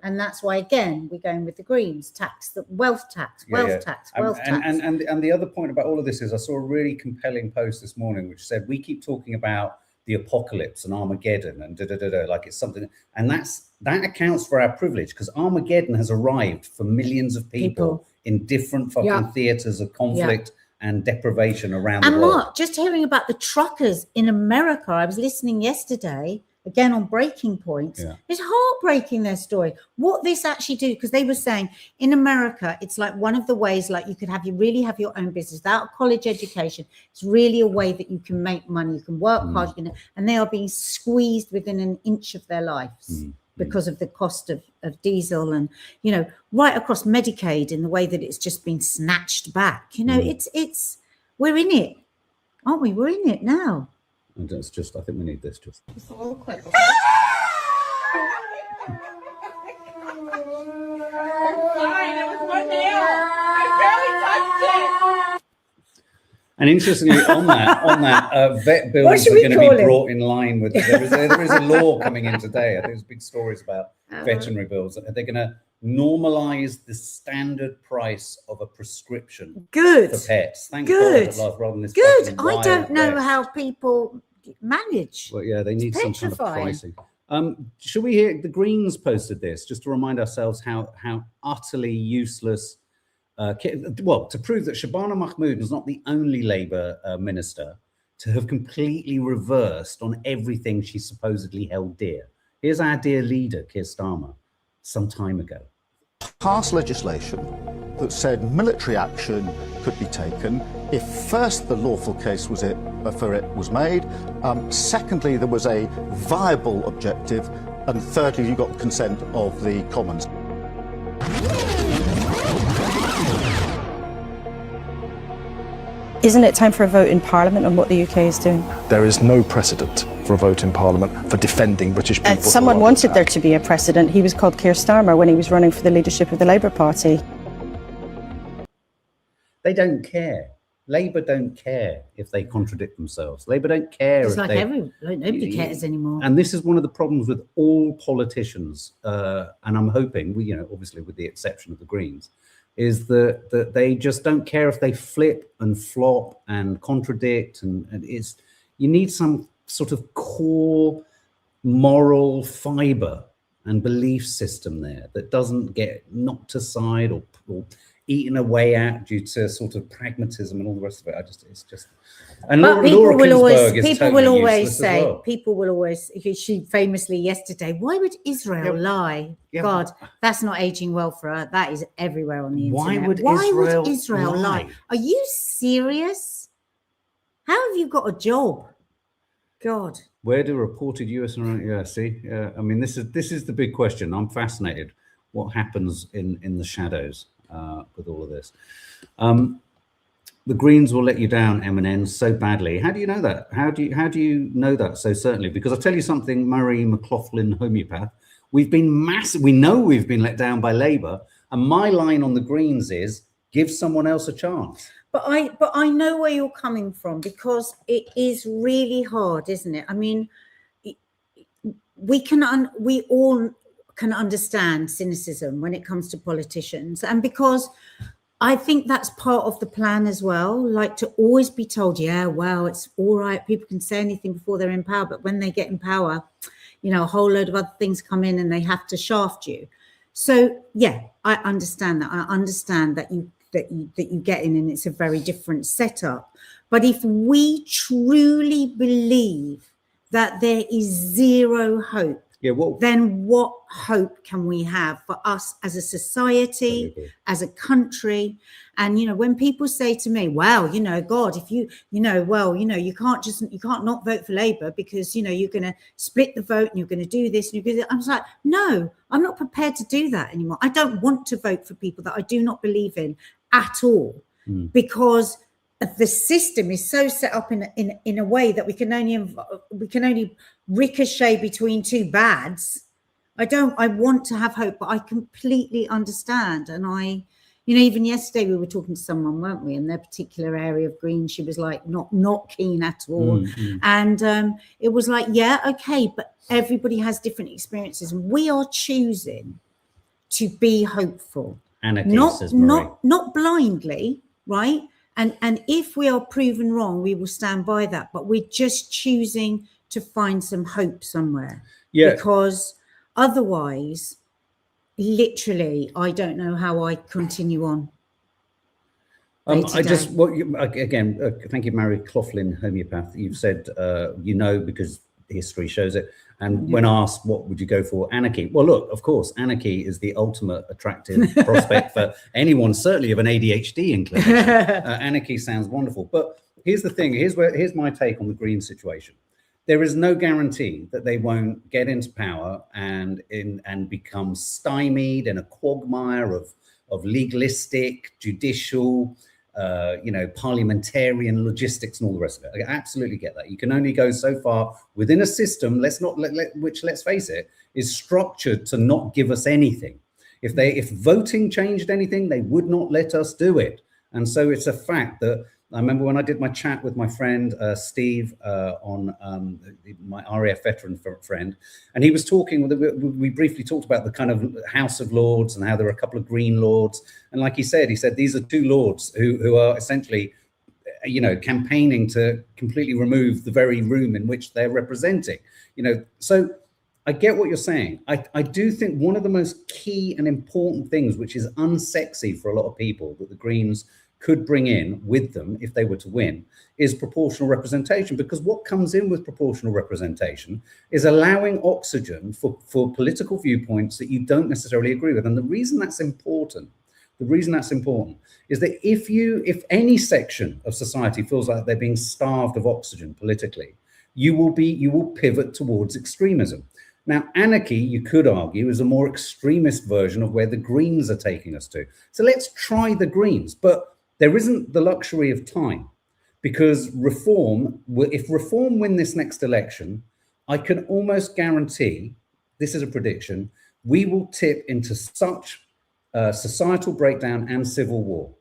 And that's why, again, we're going with the Greens, tax, the wealth tax. And the other point about all of this is I saw a really compelling post this morning, which said, we keep talking about the apocalypse and Armageddon and like it's something, and that accounts for our privilege, because Armageddon has arrived for millions of people in different fucking theaters of conflict and deprivation around the world. And Mark, just hearing about the truckers in America, I was listening yesterday, again on Breaking Points. It's heartbreaking, their story. What this actually do, because they were saying in America, it's like one of the ways, like you could really have your own business without a college education. It's really a way that you can make money, you can work hard, and they are being squeezed within an inch of their lives because of the cost of diesel and, right across Medicaid in the way that it's just been snatched back. It's we're in it, aren't we? We're in it now. And it's just, I think we need this just. Just a little quick. And interestingly, on that, vet bills are going to be brought in line with. There is a law coming in today. I think there's big stories about veterinary bills. They're going to normalise the standard price of a prescription for pets. Thank God, rather than this. Good. I don't know how people manage. Well, yeah, they need some kind of pricing. Should we hear the Greens posted this just to remind ourselves how utterly useless. To prove that Shabana Mahmood is not the only Labour minister to have completely reversed on everything she supposedly held dear. Here's our dear leader, Keir Starmer, some time ago. Passed legislation that said military action could be taken if first the lawful case for it was made, secondly there was a viable objective, and thirdly you got consent of the Commons. Isn't it time for a vote in Parliament on what the UK is doing? There is no precedent for a vote in Parliament for defending British people. Someone wanted there to be a precedent. He was called Keir Starmer when he was running for the leadership of the Labour Party. They don't care. Labour don't care if they contradict themselves. Labour don't care. It's like nobody cares anymore. And this is one of the problems with all politicians. And I'm hoping, obviously with the exception of the Greens, is that they just don't care if they flip and flop and contradict, and you need some sort of core moral fiber and belief system there that doesn't get knocked aside or eaten away at due to sort of pragmatism and all the rest of it. It's just. And but Laura people will always say, she famously yesterday, why would Israel lie? Yeah, God, that's not aging well for her. That is everywhere on the internet. Why would Israel lie? Are you serious? How have you got a job? God. Where do reported US and I mean, this is the big question. I'm fascinated what happens in the shadows with all of this. The Greens will let you down, MNN, so badly. How do you know that? How do you know that so certainly? Because I'll tell you something, Murray McLaughlin, homeopath, we know we've been let down by Labour, and my line on the Greens is give someone else a chance. But I know where you're coming from, because it is really hard, isn't it? I mean, we all can understand cynicism when it comes to politicians, and because I think that's part of the plan as well, like to always be told, yeah, well, it's all right, people can say anything before they're in power, but when they get in power, a whole load of other things come in and they have to shaft you. So yeah, I understand that. I understand that you get in and it's a very different setup. But if we truly believe that there is zero hope, then what hope can we have for us as a society, as a country? And, when people say to me, well, God, if you can't not vote for Labour because, you're going to split the vote and you're going to do this. And I was like, no, I'm not prepared to do that anymore. I don't want to vote for people that I do not believe in at all, because the system is so set up in a way that we can only ricochet between two bads. I want to have hope, but I completely understand. And even yesterday we were talking to someone, weren't we, in their particular area of green, she was like not keen at all. And it was like, yeah, okay, but everybody has different experiences, and we are choosing to be hopeful. Not blindly, right? And if we are proven wrong, we will stand by that. But we're just choosing to find some hope somewhere. Yeah. Because otherwise, literally, I don't know how I continue on. Thank you, Mary Cloughlin, homeopath. You've said, because history shows it. And when asked, what would you go for? Anarchy. Well, look, of course, anarchy is the ultimate attractive prospect for anyone, certainly of an ADHD inclination. Anarchy sounds wonderful. But here's the thing. Here's my take on the Green situation. There is no guarantee that they won't get into power and become stymied in a quagmire of legalistic, judicial, parliamentarian logistics and all the rest of it. I absolutely get that. You can only go so far within a system, which, let's face it, is structured to not give us anything. If voting changed anything, they would not let us do it. And so it's a fact that I remember when I did my chat with my friend Steve on my RAF veteran friend, and he was talking. We briefly talked about the kind of House of Lords and how there are a couple of Green Lords, and like he said these are two lords who are essentially, campaigning to completely remove the very room in which they're representing. So I get what you're saying. I do think one of the most key and important things, which is unsexy for a lot of people, that the Greens could bring in with them if they were to win, is proportional representation. Because what comes in with proportional representation is allowing oxygen for political viewpoints that you don't necessarily agree with. And the reason that's important is that if any section of society feels like they're being starved of oxygen politically, you will pivot towards extremism. Now, anarchy, you could argue, is a more extremist version of where the Greens are taking us to. So let's try the Greens, but there isn't the luxury of time, because if Reform win this next election, I can almost guarantee, this is a prediction, we will tip into such societal breakdown and civil war.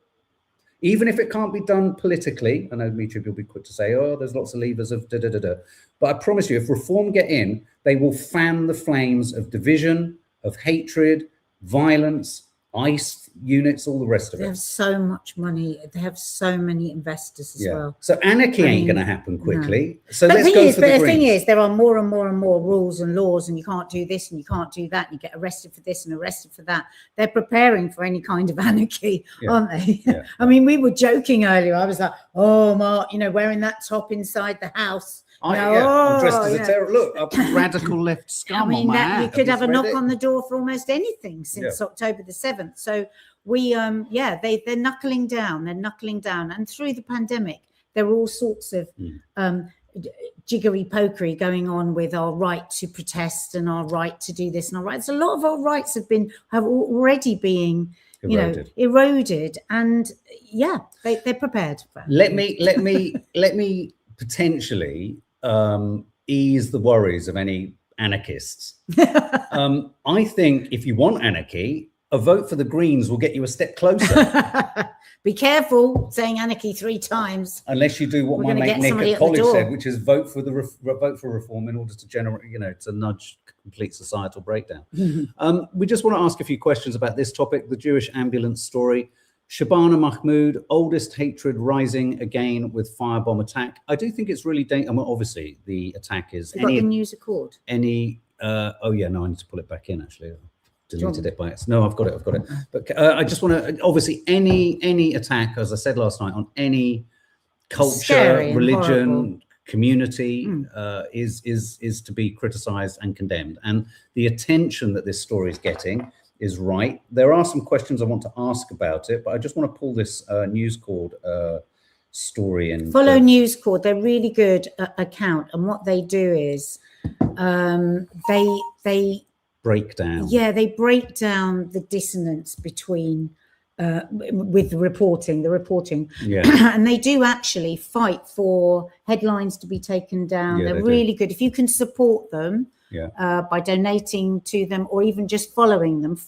Even if it can't be done politically, I know Dmitry will be quick to say, oh, there's lots of levers of da-da-da-da. But I promise you, if Reform get in, they will fan the flames of division, of hatred, violence, ICE units, all the rest of it. They have so much money. They have so many investors as well. So anarchy ain't going to happen quickly. No. So but let's go for the Greens. The thing is, there are more and more and more rules and laws, and you can't do this and you can't do that. And you get arrested for this and arrested for that. They're preparing for any kind of anarchy, aren't they? Yeah. I mean, we were joking earlier. I was like, oh, Mark, wearing that top inside the house. I'm dressed as a terror. Look, a radical left scum on my hand. You could have a knock on the door for almost anything since October the 7th. So we, they're knuckling down. They're knuckling down. And through the pandemic, there were all sorts of jiggery pokery going on with our right to protest and our right to do this and our rights. A lot of our rights have already been eroded. And they're prepared for it. Let me potentially ease the worries of any anarchists. I think if you want anarchy, a vote for the Greens will get you a step closer. Be careful saying anarchy 3 times. Unless you do what my mate Nick at college said, which is vote for Reform in order to generate, to nudge complete societal breakdown. We just want to ask a few questions about this topic, the Jewish ambulance story. Shabana Mahmood, oldest hatred rising again with firebomb attack. I do think it's really dangerous. I mean, obviously, the attack is... Got the news accord? I need to pull it back in, actually. I deleted it by it. No, I've got it. But I just want to... Obviously, any attack, as I said last night, on any culture, religion, community is to be criticised and condemned. And the attention that this story is getting is right. There are some questions I want to ask about it, but I just want to pull this News Cord story in. Follow News Cord. They're really good account, and what they do is they break down. Yeah, they break down the dissonance between with the reporting. Yeah. And they do actually fight for headlines to be taken down. Yeah, They're they do. really good. If you can support them by donating to them, or even just following them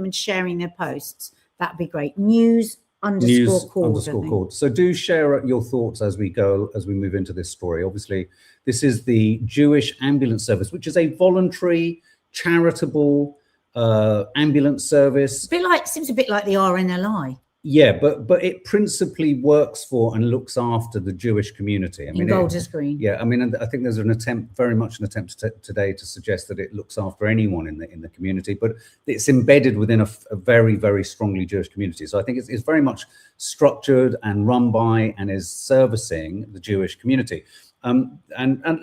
and sharing their posts, that'd be great. News_cord. So do share your thoughts as we move into this story. Obviously, this is the Jewish Ambulance Service, which is a voluntary, charitable ambulance service. Seems a bit like the RNLI. Yeah, but it principally works for and looks after the Jewish community. I mean, in Golders Green. Yeah, I mean, and I think there's very much an attempt today to suggest that it looks after anyone in the community, but it's embedded within a very, very strongly Jewish community. So I think it's very much structured and run by and is servicing the Jewish community. And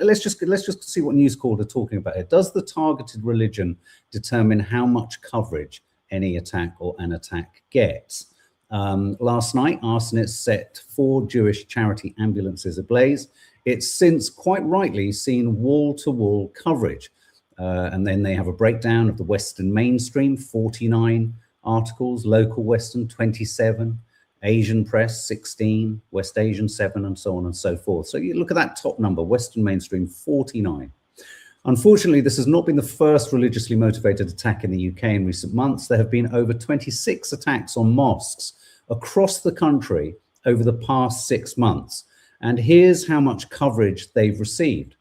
let's just see what News Corp are talking about here. Does the targeted religion determine how much coverage any attack or an attack gets? Last night, Arsenet set 4 Jewish charity ambulances ablaze. It's since quite rightly seen wall-to-wall coverage. And then they have a breakdown of the Western mainstream, 49 articles, local Western, 27, Asian press, 16, West Asian, 7, and so on and so forth. So you look at that top number, Western mainstream, 49. Unfortunately, this has not been the first religiously motivated attack in the UK in recent months. There have been over 26 attacks on mosques across the country over the past 6 months. And here's how much coverage they've received.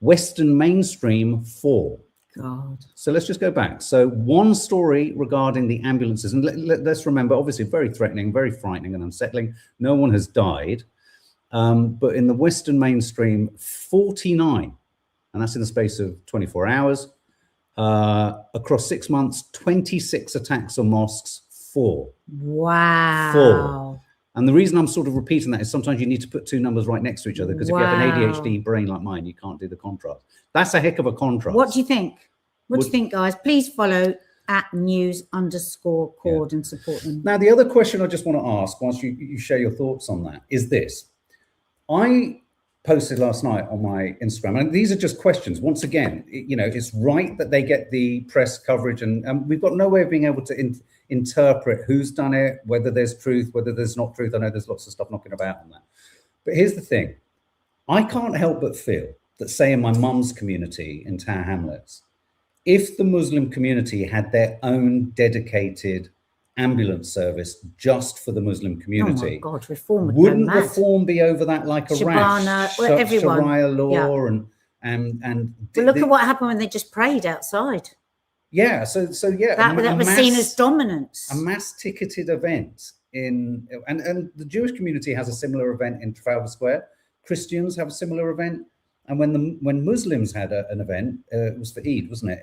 Western mainstream, 4. God. So let's just go back. So one story regarding the ambulances, and let's remember, obviously very threatening, very frightening and unsettling. No one has died. But in the Western mainstream, 49, and that's in the space of 24 hours. Across 6 months, 26 attacks on mosques, 4. Wow. 4. And the reason I'm sort of repeating that is sometimes you need to put 2 numbers right next to each other, because if you have an ADHD brain like mine, you can't do the contrast. That's a heck of a contrast. What do you think? What do you think, guys? Please follow @news_cord and support them. Now, the other question I just want to ask, once you share your thoughts on that, is this. I posted last night on my Instagram, and these are just questions. Once again, it's right that they get the press coverage, and we've got no way of being able to interpret who's done it, whether there's truth, whether there's not truth. I know there's lots of stuff knocking about on that. But here's the thing. I can't help but feel that, say, in my mum's community in Tower Hamlets, if the Muslim community had their own dedicated ambulance service just for the Muslim community, oh my God, reform wouldn't reform be over that like a rash? Everyone. Sharia law and but look at what happened when they just prayed outside. Yeah, so that was seen as dominance. A mass ticketed event and the Jewish community has a similar event in Trafalgar Square. Christians have a similar event, and when Muslims had an event, it was for Eid, wasn't it?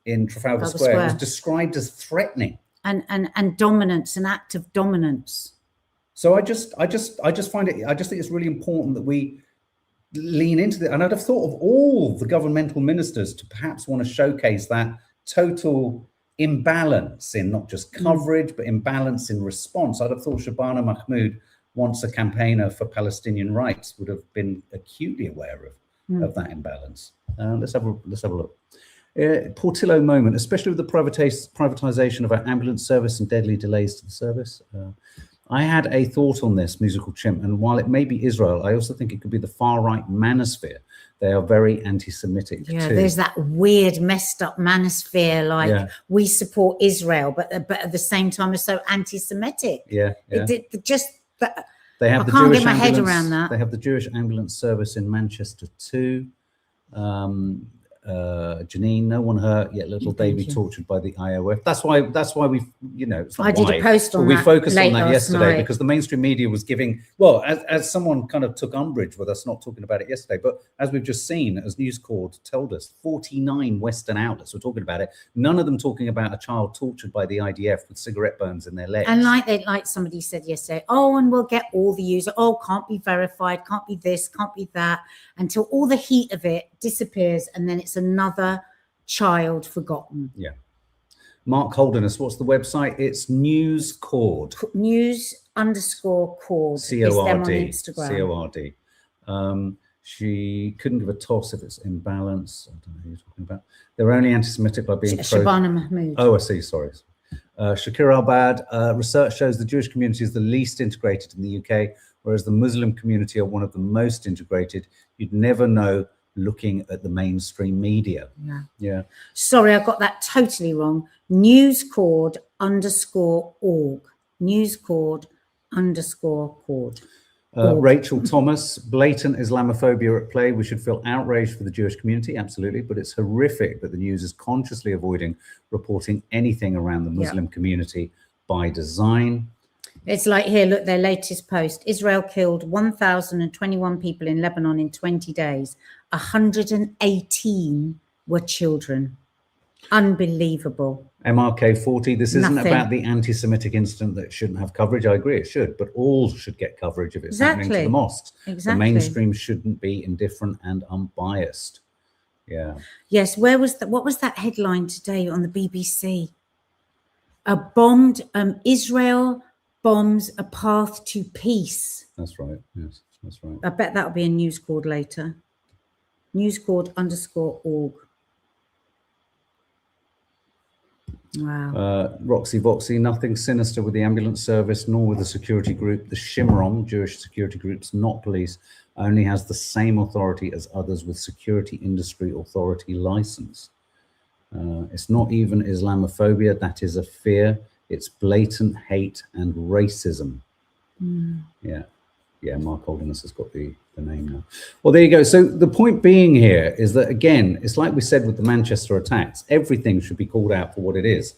In Trafalgar Square, it was described as threatening and dominance, an act of dominance. So I just find it. I just think it's really important that we lean into it. And I'd have thought of all the governmental ministers to perhaps want to showcase that total imbalance in not just coverage, but imbalance in response. I'd have thought Shabana Mahmood, once a campaigner for Palestinian rights, would have been acutely aware of that imbalance. Let's have a look. Portillo moment, especially with the privatization of our ambulance service and deadly delays to the service. I had a thought on this, Musical Chimp, and while it may be Israel, I also think it could be the far-right manosphere. They are very anti-Semitic too. There's that weird, messed up manosphere, we support Israel, but at the same time are so anti-Semitic. Yeah. They have I can't get my head around that. They have the Jewish ambulance service in Manchester too. Janine, no one hurt yet little baby tortured by the IOF. That's why we, I did a post on that. We focused on that yesterday night. Because the mainstream media was giving, well, as someone kind of took umbrage with us not talking about it yesterday, but as we've just seen, as News Corp told us, 49 Western outlets were talking about it. None of them talking about a child tortured by the IDF with cigarette burns in their legs. And like somebody said yesterday, and we'll get all the users. Can't be verified, can't be this, can't be that, until all the heat of it disappears, and then it's another child forgotten. Yeah. Mark Holderness, what's the website? It's News Cord. News_cord. CORD. She couldn't give a toss if it's imbalance. I don't know who you're talking about. They're only anti-Semitic by being Shabana Mahmood. Oh, I see. Sorry. Shakir research shows the Jewish community is the least integrated in the UK, whereas the Muslim community are one of the most integrated. You'd never know looking at the mainstream media. Yeah. Sorry, I got that totally wrong. newscord_org. newscord_org. Rachel Thomas, blatant Islamophobia at play. We should feel outraged for the Jewish community, absolutely, but it's horrific that the news is consciously avoiding reporting anything around the Muslim community by design. It's like here, look, their latest post. Israel killed 1,021 people in Lebanon in 20 days. 118 were children. Unbelievable. MRK 40, this isn't Nothing. about the anti-Semitic incident that shouldn't have coverage. I agree, it should, but all should get coverage if it's happening to the mosques. The mainstream shouldn't be indifferent and unbiased. Yeah. Yes, what was that headline today on the BBC? Israel bombs a path to peace. That's right. Yes, that's right. I bet that'll be a News Cord later. newscord_org. Wow. Roxy Voxy, nothing sinister with the ambulance service, nor with the security group. The Shimron, Jewish security groups, not police, only has the same authority as others with security industry authority license. It's not even Islamophobia, that is a fear. It's blatant hate and racism. Yeah, Mark Holderness has got the name now. Well, there you go. So the point being here is that, again, it's like we said with the Manchester attacks, everything should be called out for what it is.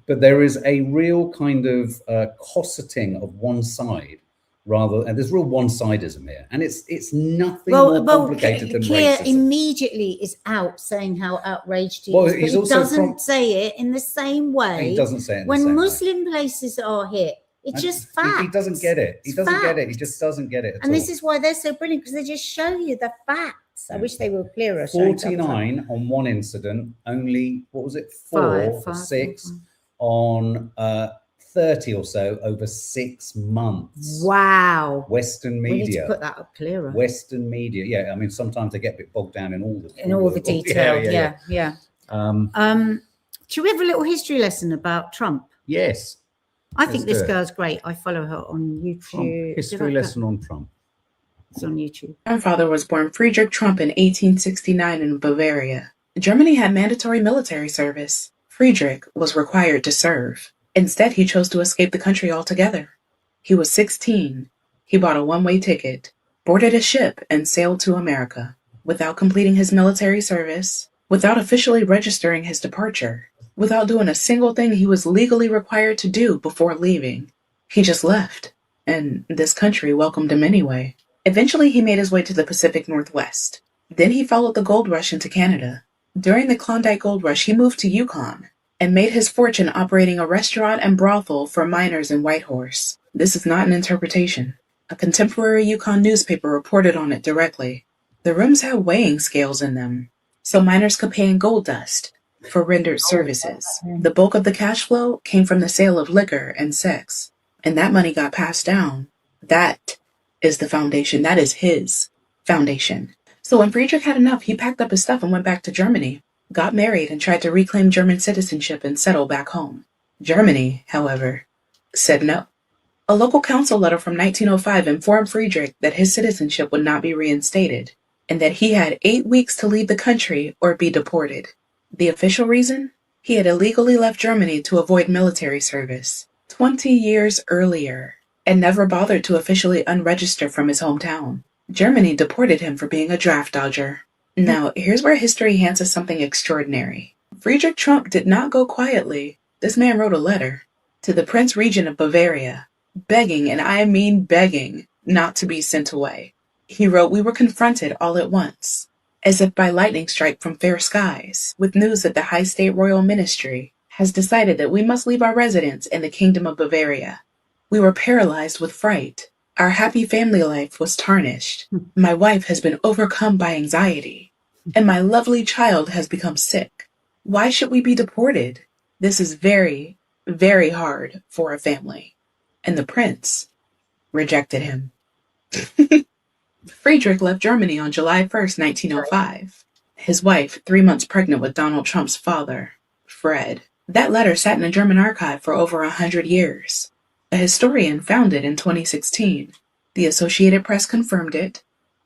But there is a real kind of cosseting of one side and there's real one-sidism here. And it's nothing more complicated than Keir racism. immediately is out saying how outraged he Well, is, but he's he also doesn't say it in the same way. He doesn't say it in the when same way. Muslim places are hit. It's just facts. He doesn't get it. He doesn't get it. He just doesn't get it at all. And this is why they're so brilliant, because they just show you the facts. I wish they were clearer. 49 on one incident, only, what was it, four or six on 30 or so over 6 months. Wow. Western media. We need to put that up clearer. Western media. Yeah, I mean, sometimes they get a bit bogged down in all the detail. Yeah. Should we have a little history lesson about Trump? Yes. I think this girl's great. I follow her on YouTube. History lesson on Trump. It's on YouTube. My father was born Friedrich Trump in 1869 in Bavaria. Germany had mandatory military service. Friedrich was required to serve. Instead, he chose to escape the country altogether. He was 16. He bought a one-way ticket, boarded a ship, and sailed to America. Without completing his military service, without officially registering his departure, without doing a single thing he was legally required to do before leaving. He just left, and this country welcomed him anyway. Eventually, he made his way to the Pacific Northwest. Then he followed the gold rush into Canada. During the Klondike Gold Rush, he moved to Yukon and made his fortune operating a restaurant and brothel for miners in Whitehorse. This is not an interpretation. A contemporary Yukon newspaper reported on it directly. The rooms had weighing scales in them, so miners could pay in gold dust for rendered services. The bulk of the cash flow came from the sale of liquor and sex, and that money got passed down. That is the foundation. That is his foundation. So when Friedrich had enough, he packed up his stuff and went back to Germany, got married, and tried to reclaim German citizenship and settle back home. Germany, however, said no. A local council letter from 1905 informed Friedrich that his citizenship would not be reinstated, and that he had 8 weeks to leave the country or be deported. The official reason? He had illegally left Germany to avoid military service 20 years earlier and never bothered to officially unregister from his hometown. Germany deported him for being a draft dodger. Now, here's where history hands us something extraordinary. Friedrich Trump did not go quietly. This man wrote a letter to the Prince Regent of Bavaria, begging, and I mean begging, not to be sent away. He wrote, "We were confronted all at once, as if by lightning strike from fair skies, with news that the High State Royal Ministry has decided that we must leave our residence in the Kingdom of Bavaria. We were paralyzed with fright. Our happy family life was tarnished. My wife has been overcome by anxiety, and my lovely child has become sick. Why should we be deported? This is very, very hard for a family." And the prince rejected him. Friedrich left Germany on July 1st, 1905. His wife, 3 months pregnant with Donald Trump's father, Fred, That letter sat in a German archive for over 100 years. A historian found it in 2016. The Associated Press confirmed it.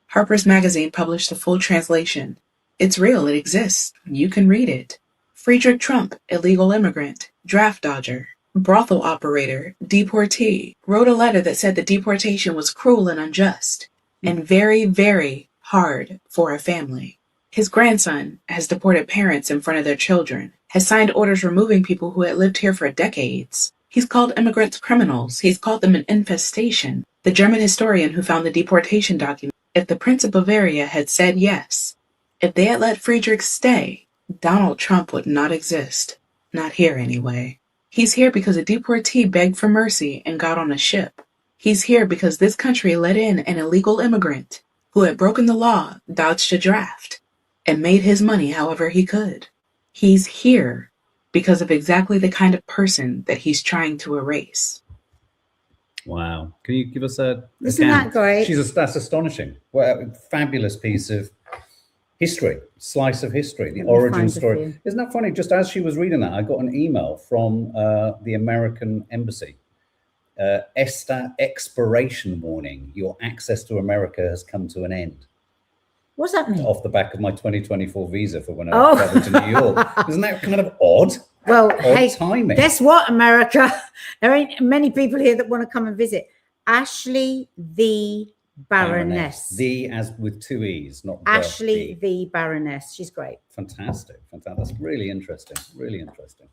Harper's Magazine published a full translation. It's real, it exists. You can read it. Friedrich Trump, illegal immigrant, draft dodger, brothel operator, deportee, wrote a letter that said the deportation was cruel and unjust, and very, very hard for a family. His grandson has deported parents in front of their children, has signed orders removing people who had lived here for decades. He's called immigrants criminals. He's called them an infestation. The German historian who found the deportation document, if the Prince of Bavaria had said yes, if they had let Friedrich stay, Donald Trump would not exist. Not here, anyway. He's here because a deportee begged for mercy and got on a ship. He's here because this country let in an illegal immigrant who had broken the law, dodged a draft, and made his money however he could. He's here because of exactly the kind of person that he's trying to erase. Wow. Can you give us a... Isn't that great? That's astonishing. What a fabulous piece of history, slice of history, the origin story. Isn't that funny? Just as she was reading that, I got an email from the American embassy. ESTA expiration warning. Your access to America has come to an end. What's that mean? Off the back of my 2024 visa for when I travel to New York. Isn't that kind of odd? Well, odd timing. Guess what, America? There ain't many people here that want to come and visit. Ashley the Baroness. The as with two E's, not Ashley the Baroness. She's great. Fantastic. That's really interesting. Really interesting.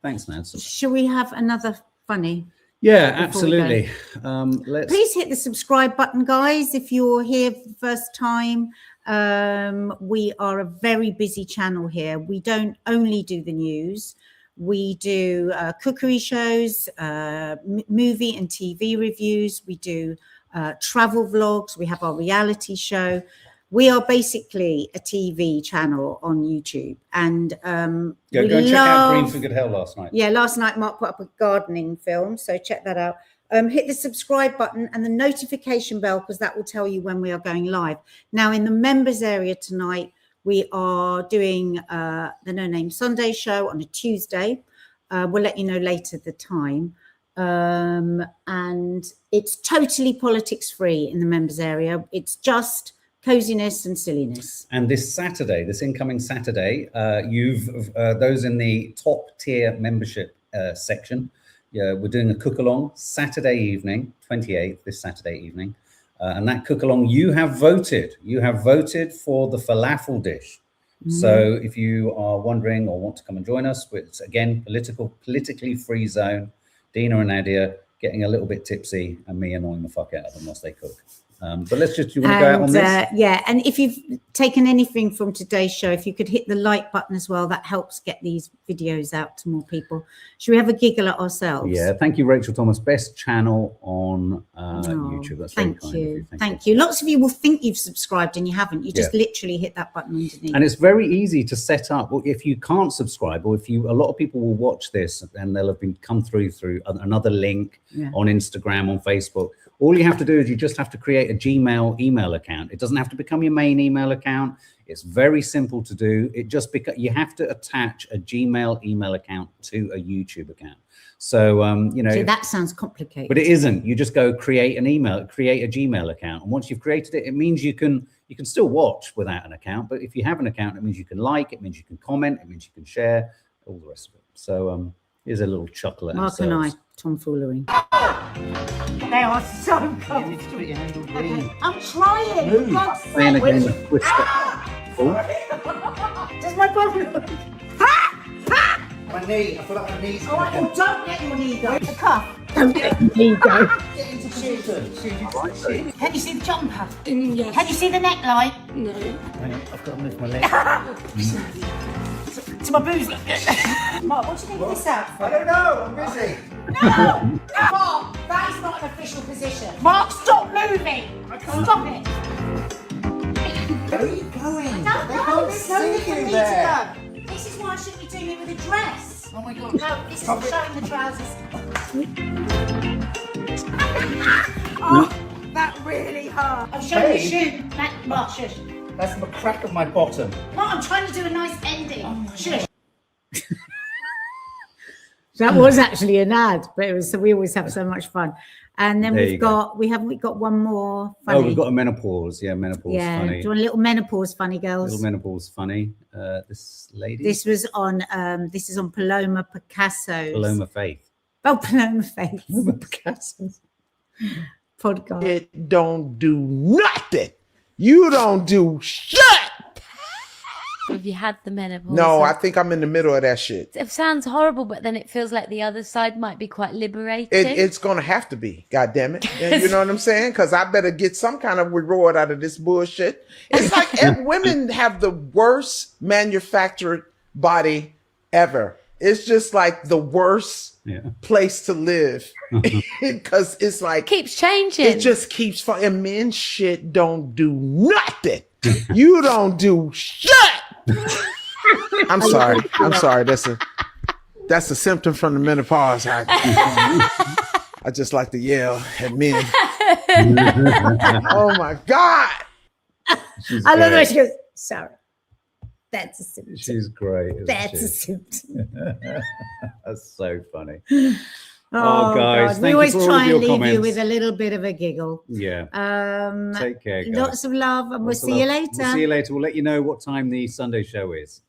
Thanks, Nancy. Shall we have another funny? Yeah, absolutely. Please hit the subscribe button, guys, if you're here for the first time. We are a very busy channel here. We don't only do the news. We do cookery shows, movie and TV reviews. We do travel vlogs. We have our reality show. We are basically a TV channel on YouTube. And go and check out Green for Good Hell last night. Yeah, last night Mark put up a gardening film, so check that out. Hit the subscribe button and the notification bell, because that will tell you when we are going live. Now, in the members area tonight, we are doing the No Name Sunday show on a Tuesday. We'll let you know later the time. And it's totally politics free in the members area. It's just coziness and silliness. And this Saturday, this incoming Saturday, those in the top tier membership section, we're doing a cook along Saturday evening, 28th, this Saturday evening. And that cook along, you have voted for the falafel dish. So if you are wondering or want to come and join us, it's again, politically free zone, Dina and Nadia getting a little bit tipsy and me annoying the fuck out of them whilst they cook. But you want to go out on this? Yeah, and if you've taken anything from today's show, if you could hit the like button as well, that helps get these videos out to more people. Should we have a giggle at ourselves? Yeah, thank you, Rachel Thomas. Best channel on YouTube. That's very kind of you. Thank you. Lots of you will think you've subscribed and you haven't. You just literally hit that button underneath. And it's very easy to set up. Well, if you can't subscribe, or a lot of people will watch this and they'll have come through another link on Instagram, on Facebook. All you have to do is you just have to create a Gmail email account. It doesn't have to become your main email account. It's very simple to do. It just you have to attach a Gmail email account to a YouTube account. So See, that sounds complicated. But it isn't. You just go create a Gmail account, and once you've created it, it means you can still watch without an account. But if you have an account, it means you can like, it means you can comment, it means you can share, all the rest of it. So here's a little chuckle at Mark ourselves. and I, tomfoolery. They are so comfortable. I'm trying. Playing a game of Twister. Does my bum look? My knee. I feel like my knee's All right, well, don't let your knee go. The cuff. Don't let your knee go. Get into shoes. Can you see the jumper? Yes. Can you see the neckline? No. I've got to move my leg. To my boobs look good. Mark, what do you think of this outfit? I don't know. I'm busy. No! Mark, that is not an official position. Mark, stop moving. Stop it. Where are you going? I don't know. There's no need for me to go. This is why I shouldn't be doing it with a dress. Oh my God. No, this isn't showing the trousers. Oh, that really hurt. I'm showing the shoe. Mark, shush. That's the crack of my bottom. Mark, I'm trying to do a nice ending. Shush. That was actually an ad, but it was, so we always have so much fun. And then There we've you got, we got one more funny. Oh, we've got a menopause. Yeah, menopause Yeah, funny. do you want a little menopause funny, girls? Little menopause funny. This lady. This was on, this is on Paloma Picasso's. Paloma Faith. Oh, Paloma Faith. Paloma Picasso's podcast. It don't do nothing. You don't do shit. Have you had the menopause? No, I think I'm in the middle of that shit. It sounds horrible, but then it feels like the other side might be quite liberating. It's gonna have to be, God damn it. You know what I'm saying? Because I better get some kind of reward out of this bullshit. It's like women have the worst manufactured body ever. It's just like the worst place to live because it's like keeps changing. It just keeps and men shit don't do nothing. You don't do shit. I'm sorry. That's a symptom from the menopause. I just like to yell at men. Oh my God. I love the way she goes, sorry. That's a symptom. She's great. That's a symptom. That's so funny. Oh, guys, God. We always try and leave comments. you with a little bit of a giggle. Yeah. Take care, guys. Lots of love, and we'll see you later. We'll see you later. We'll let you know what time the Sunday show is.